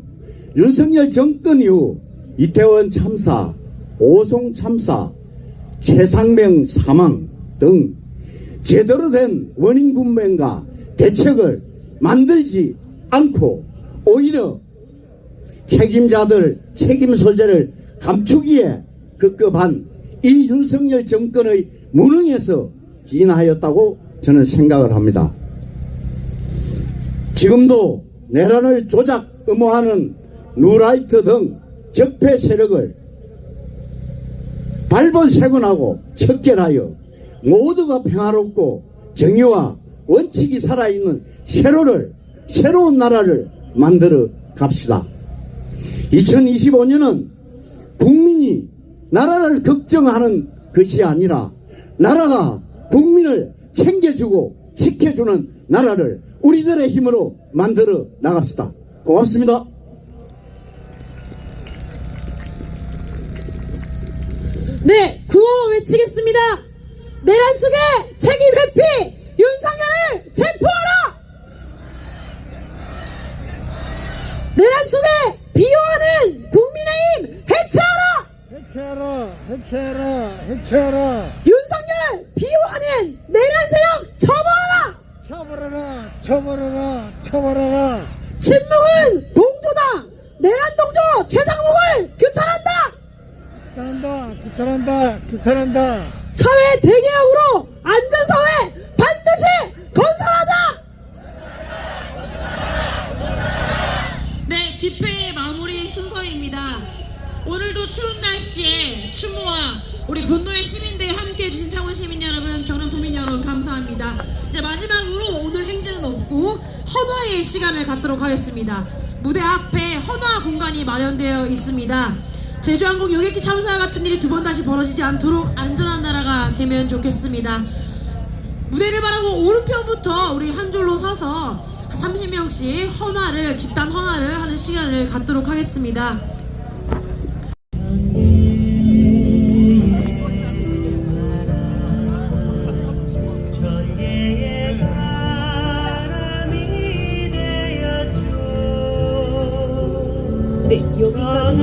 윤석열 정권 이후 이태원 참사, 오송 참사, 최상병 사망 등 제대로 된 원인 분명과 대책을 만들지 않고 오히려 책임자들 책임 소재를 감추기에 급급한 이 윤석열 정권의 무능에서 기인하였다고 저는 생각을 합니다. 지금도 내란을 조작 음모하는 누라이트 등 적폐 세력을 발본색원하고 척결하여 모두가 평화롭고 정의와 원칙이 살아있는 새로운 나라를 만들어 갑시다. 2025년은 국민이 나라를 걱정하는 것이 아니라 나라가 국민을 챙겨주고 지켜주는 나라를 우리들의 힘으로 만들어 나갑시다. 고맙습니다. 네, 구호 외치겠습니다. 내란 속의 책임 회피, 윤석열을 체포하라! 내란 속에 비호하는 국민의힘 해체하라! 해체하라! 윤석열 비호하는 내란 세력 처벌하라! 침묵은 동조다! 내란 동조 최상목을 규탄한다! 사회 대개혁으로 안전사회 반드시 건설하자! 네, 집회 마무리 순서입니다. 오늘도 추운 날씨에 추모와 우리 분노의 시민들 함께 해주신 창원 시민 여러분, 경남 도민 여러분 감사합니다. 이제 마지막으로 오늘 행진은 없고 헌화의 시간을 갖도록 하겠습니다. 무대 앞에 헌화 공간이 마련되어 있습니다. 제주항공 여객기 참사 같은 일이 두 번 다시 벌어지지 않도록 안전한 나라가 되면 좋겠습니다. 무대를 바라고 오른편부터 우리 한 줄로 서서 30명씩 집단 헌화를 하는 시간을 갖도록 하겠습니다. 네, 여기까지.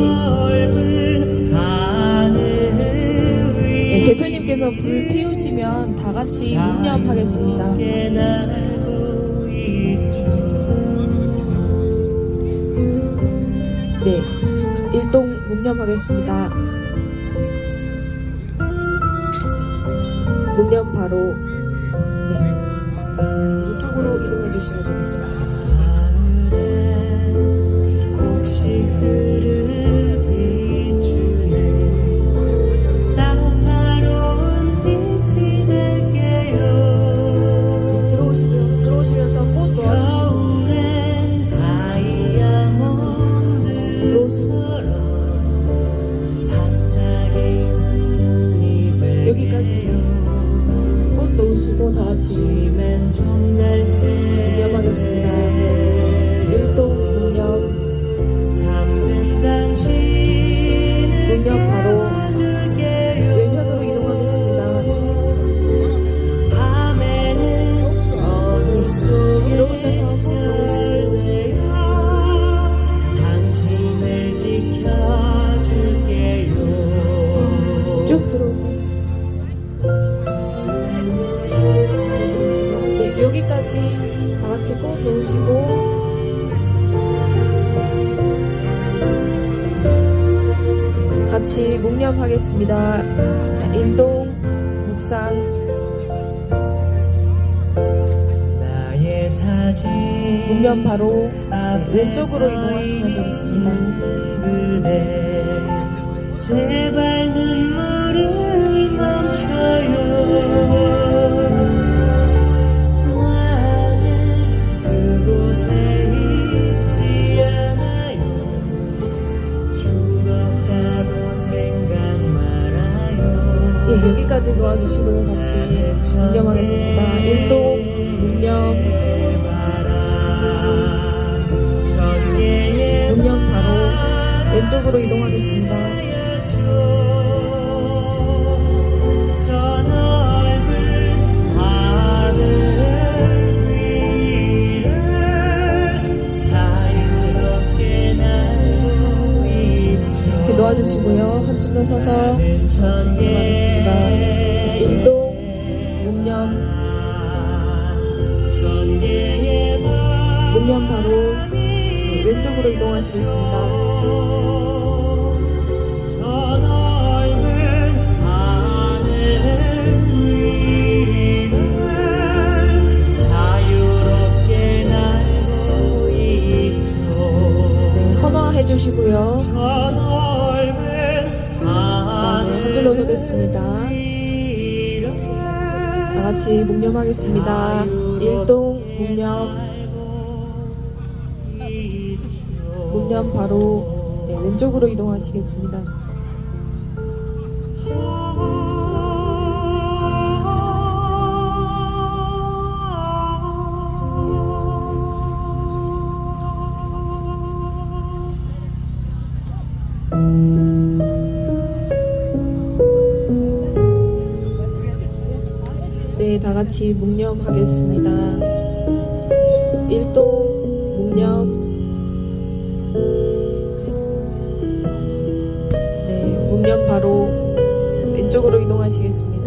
네, 대표님께서 불 피우시면 다 같이 묵념하겠습니다. 네, 일동 묵념하겠습니다. 묵념 바로 이쪽으로 이동해 주시면 되겠습니다. 곡식들을 비추는 따사로운 빛이 될게요. 들어오시면서 꽃 놓아주시고 겨울엔 다이아몬드처럼 반짝이는 눈이 될게요. 여기까지 꽃 놓으시고 다 같이 묵념하겠습니다. 일동 묵념. 묵념 바로 왼편으로 이동하겠습니다. 다 같이 꼭 놓으시고 같이 묵념하겠습니다. 자, 일동 묵상 묵념 바로 왼쪽으로 이동하시면 되겠습니다. 제발 눈물을 멈춰요. 나는 그곳에 있지 않아요. 죽었다고 생각 말아요. 예, 여기까지 놓아주시고요. 같이 묵념하겠습니다. 일동 묵념 묵념 바로 왼쪽으로 이동하겠습니다. 저 넓은 하늘 위를 자유롭게 날고 있죠. 이렇게 놓아주시고요. 한 줄로 서서 같이 묵념하겠습니다. 일동 묵념 묵념 바로 왼쪽으로 이동하시겠습니다. 저 넓은 하늘 위를 자유롭게 날고 있죠. 네, 헌화해 주시고요. 저 넓은 그다음에 한 줄로 서겠습니다. 다 같이 묵념하겠습니다. 일동 묵념 묵념 바로 왼쪽으로 이동하시겠습니다. 네, 다 같이 묵념하겠습니다. 일동 묵념 묵념 바로 왼쪽으로 이동하시겠습니다.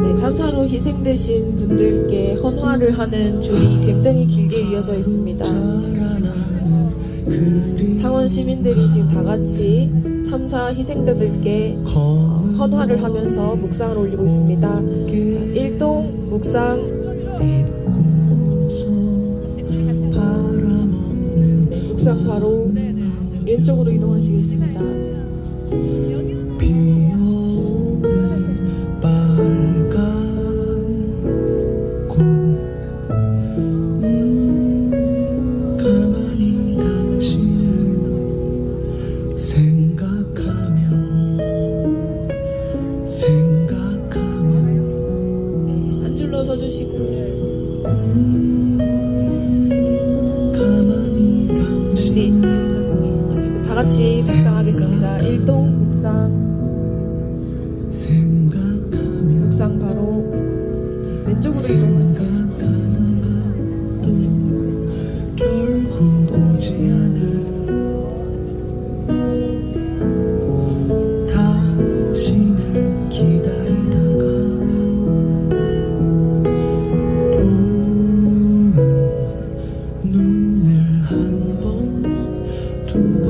네, 참사로 희생되신 분들께 헌화를 하는 줄이 굉장히 길게 이어져 있습니다. 창원 시민들이 지금 다 같이 참사 희생자들께 헌화를 하면서 묵상을 올리고 있습니다. 일동 묵상 묵상 바로 왼쪽으로 이동하시겠습니다. 가만히 당신을 생각하면 한 줄로 서주시고 네, 여기까지 하시고 다 같이 묵상하겠습니다. 일동 묵상 묵상 바로 왼쪽으로 이동하시겠습니다. 결국 오지 않을 당신을 기다리다가 부은 눈을 한 번 두 번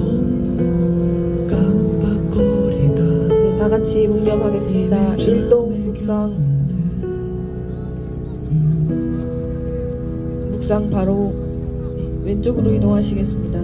깜빡거리다. 네, 다 같이 묵념하겠습니다. 일동 묵상 묵상 바로 왼쪽으로 이동하시겠습니다.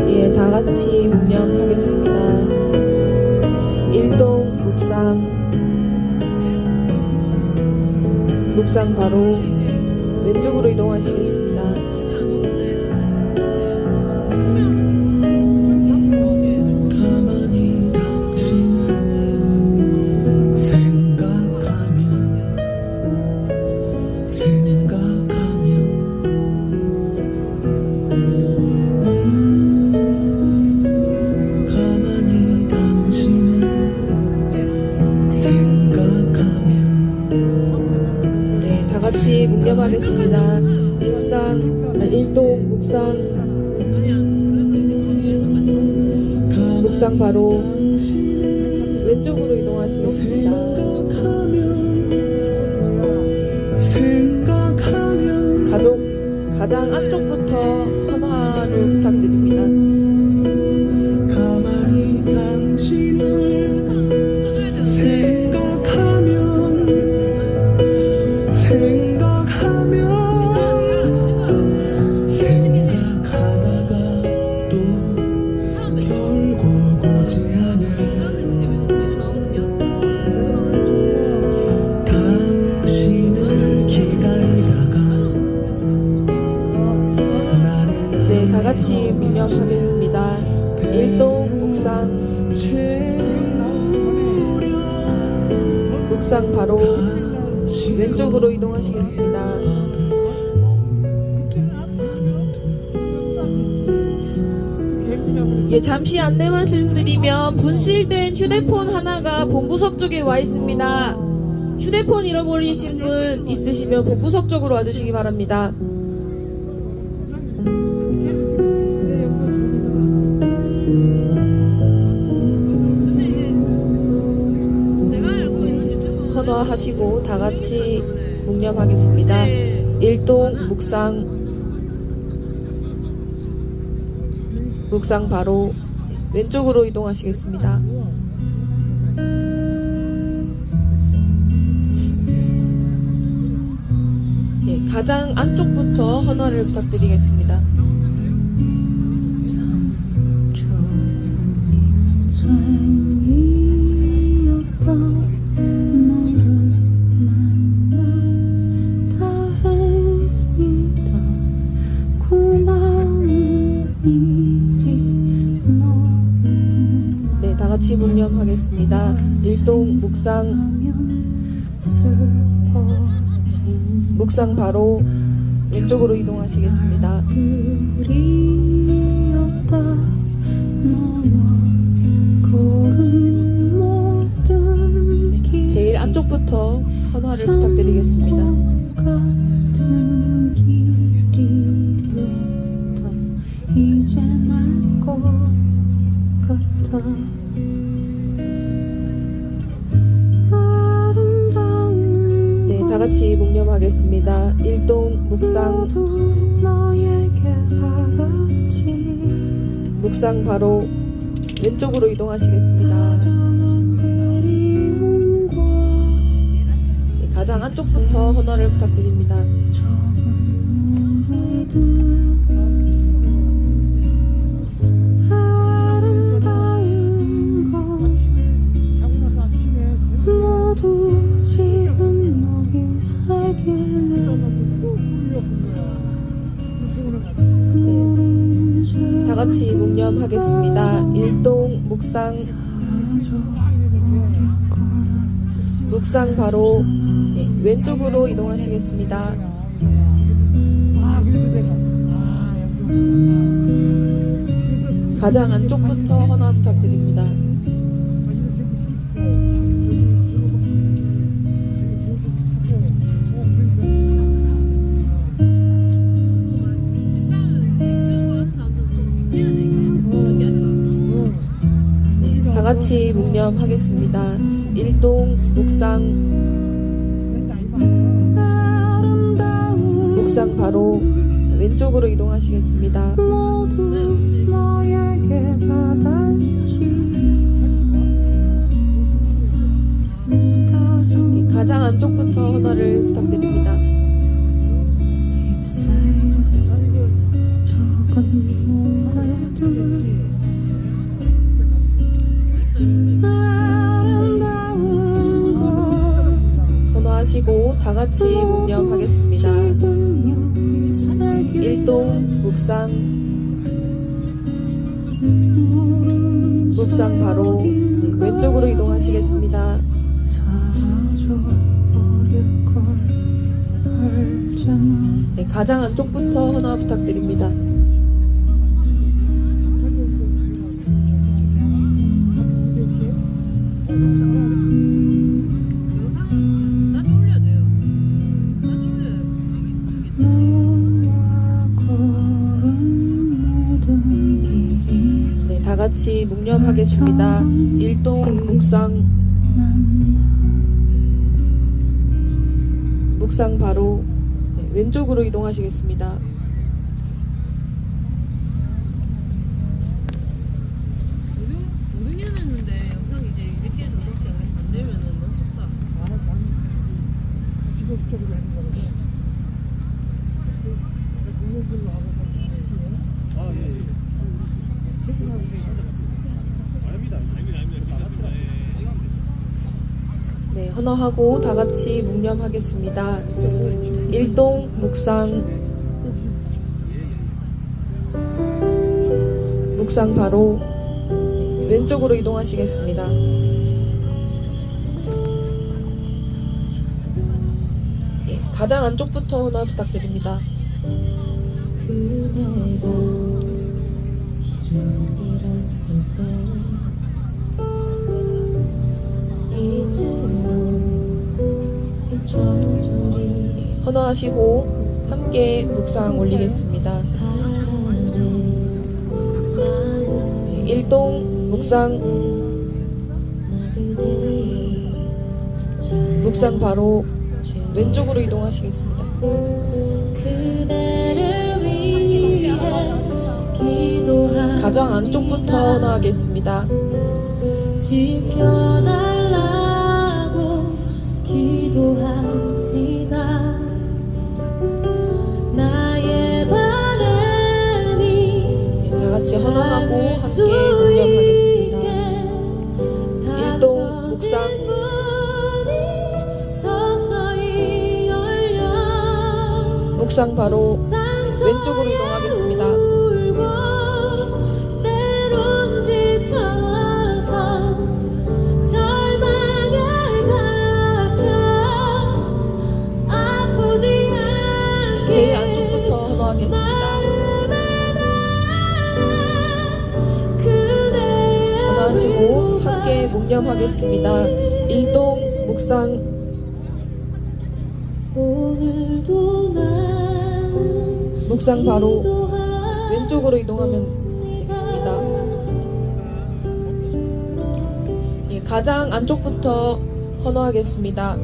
예, 다 같이 묵념하겠습니다. 일동 묵상 묵상 바로 왼쪽으로 이동하시겠습니다. 가만히 당신을 생각하면 가만히 묵념하겠습니다. 일동 묵상 바로 왼쪽으로 이동하시겠습니다. 가족 가장 안쪽부터 헌화를 부탁드립니다. 가만히 당신을 생각하다가 또 결국 오지 않을 당신을 기다리다가 나는 네, 다 같이 묵념하겠습니다. 일동 묵상 바로 왼쪽으로 이동하시겠습니다. 예, 잠시 안내 말씀드리면 분실된 휴대폰 하나가 본부석 쪽에 와 있습니다. 휴대폰 잃어버리신 분 있으시면 본부석 쪽으로 와주시기 바랍니다. 헌화하시고 다 같이 묵념하겠습니다. 일동 묵상 바로 왼쪽으로 이동하시겠습니다. 예, 가장 안쪽부터 헌화를 부탁드리겠습니다. 네, 다 같이 묵념하겠습니다. 일동 묵상 바로 왼쪽으로 이동하시겠습니다. 제일 안쪽부터 헌화를 부탁드리겠습니다. 네, 다 같이 묵념하겠습니다. 일동 묵상 바로 왼쪽으로 이동하시겠습니다. 네, 가장 안쪽부터 헌화를 부탁드립니다. 네, 다 같이 묵념하겠습니다. 일동 묵상 바로 네, 왼쪽으로 이동하시겠습니다. 가장 안쪽부터 헌화 부탁드립니다. 네, 다 같이 묵념하겠습니다. 일동 묵상 바로 왼쪽으로 이동하시겠습니다. 가장 안쪽부터 헌화를 부탁드립니다. 헌화하시고 다 같이 묵념하겠습니다. 일동 묵상 바로 왼쪽으로 이동하시겠습니다. 네, 가장 안쪽부터 헌화 부탁드립니다. 다 같이 묵념하겠습니다. 일동 묵상 바로 왼쪽으로 이동하시겠습니다. 모르긴 했는데 영상 이제 이렇게 저렇게 안 되면은 너무 좁다. 직업적으로 하는 거라서 공연별로 하고 네, 헌어하고 다 같이 묵념하겠습니다. 일동 묵상 바로 왼쪽으로 이동하시겠습니다. 예, 가장 안쪽부터 헌어 부탁드립니다. 헌어하시고 함께 묵상 올리겠습니다. 일동 묵상 바로 왼쪽으로 이동하시겠습니다. 가장 안쪽부터 헌어하겠습니다. 지켜달라고 기도합니다. 나의 바람이 다 같이 헌어하고 함께 묵념하겠습니다. 일동 묵상 서서히 열려 묵상 바로 왼쪽으로 이동하겠습니다. 때론 지쳐서 절망에 갇혀 아프지 않게 제일 안쪽부터 헌어하겠습니다. 헌어하시고 함께 묵념하겠습니다. 일동 묵상 오늘도 나는 묵상 바로 왼쪽으로 이동하면 되겠습니다. 예, 가장 안쪽부터 헌어하겠습니다.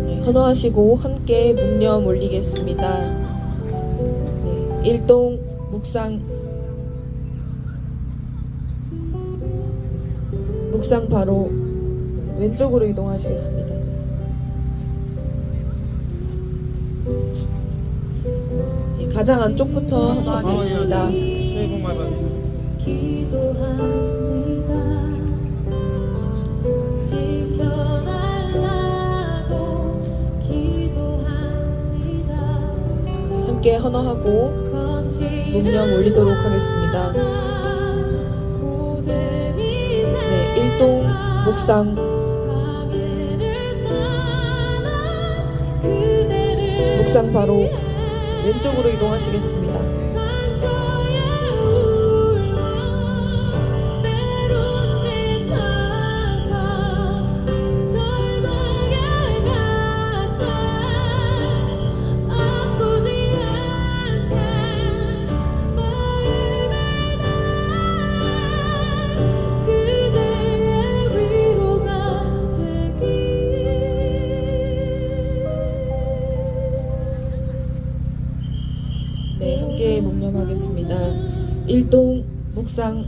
네, 헌어하시고 함께 묵념 올리겠습니다. 네, 일동 묵상 바로 왼쪽으로 이동하시겠습니다. 예, 가장 안쪽부터 헌어하겠습니다. 새해 복 많이 받으세요. 기도합니다. 지켜달라고 기도합니다. 함께 헌어하고 묵념 올리도록 하겠습니다. 네, 일동 묵상 바로 왼쪽으로 이동하시겠습니다. 네, 함께 묵념하겠습니다. 일동 묵상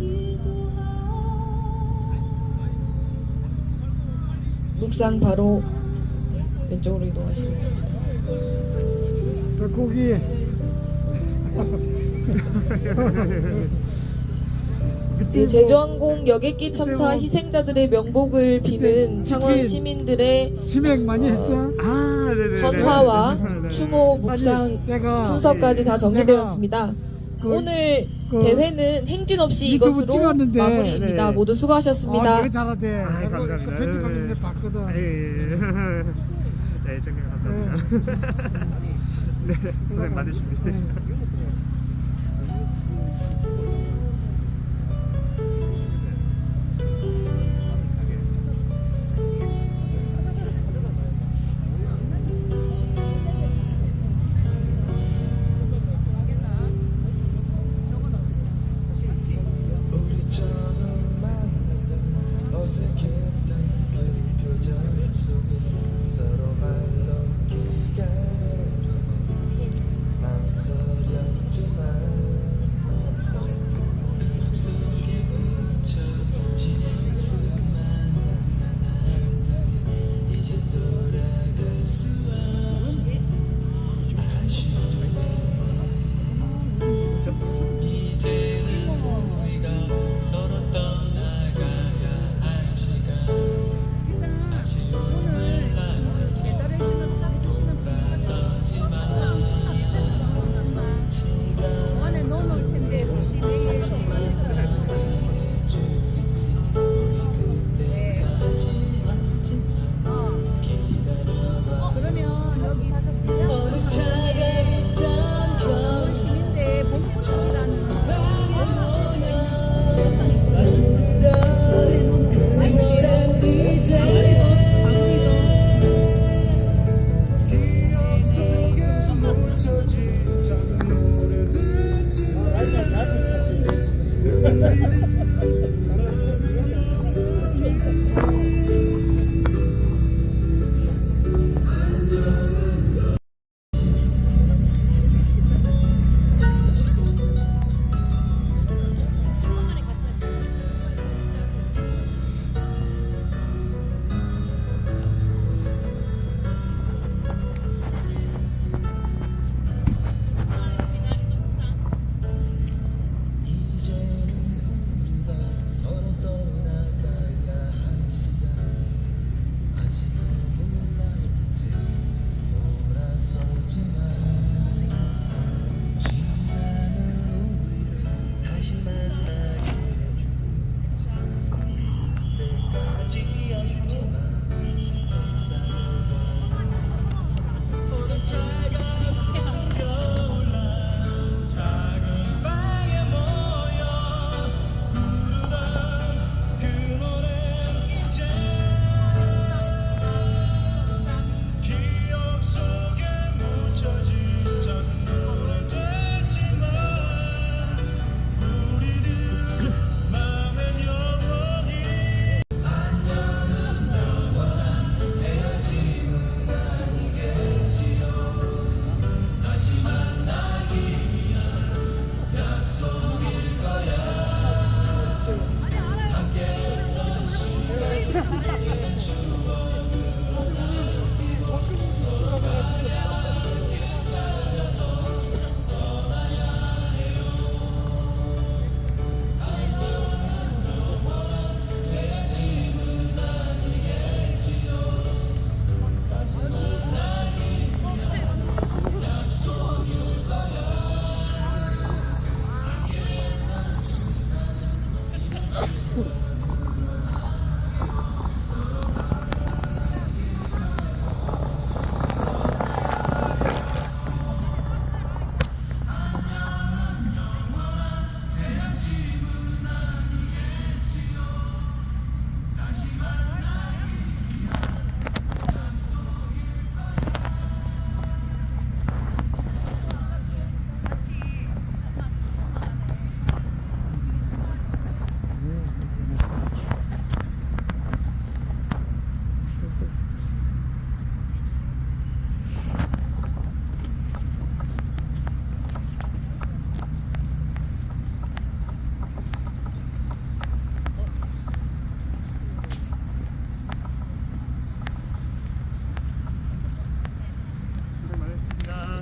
바로 왼쪽으로 이동하시겠습니다. 고기 네, 제주항공 여객기 참사 희생자들의 명복을 비는 창원 시민들의 치맥 많이 했어? 아, 네네. 헌화와 추모 묵상 내가 순서까지 다 정리되었습니다. 그- 오늘 그 대회는 행진 없이 유튜브 이것으로 찍었는데, 마무리입니다. 네. 모두 수고하셨습니다. 되게 잘하대. 내가 그 편집하면서 봤거든. 네, 정말 감사합니다. 네, 고생 많으십니다.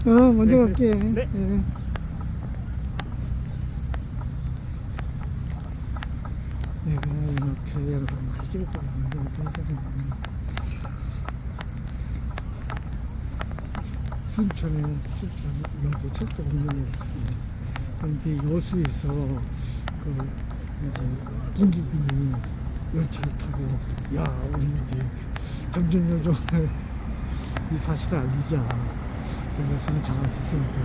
먼저 갈게. 네. 내가 이렇게 영상 많이 찍을 거야. 순천 여도 철도 공연이 있습니다. 그런데 여수에서 그 이제 공기군이 열차를 타고 우리 이제 정전여정을 이 사실을 알리자. 그래서 장악했으니까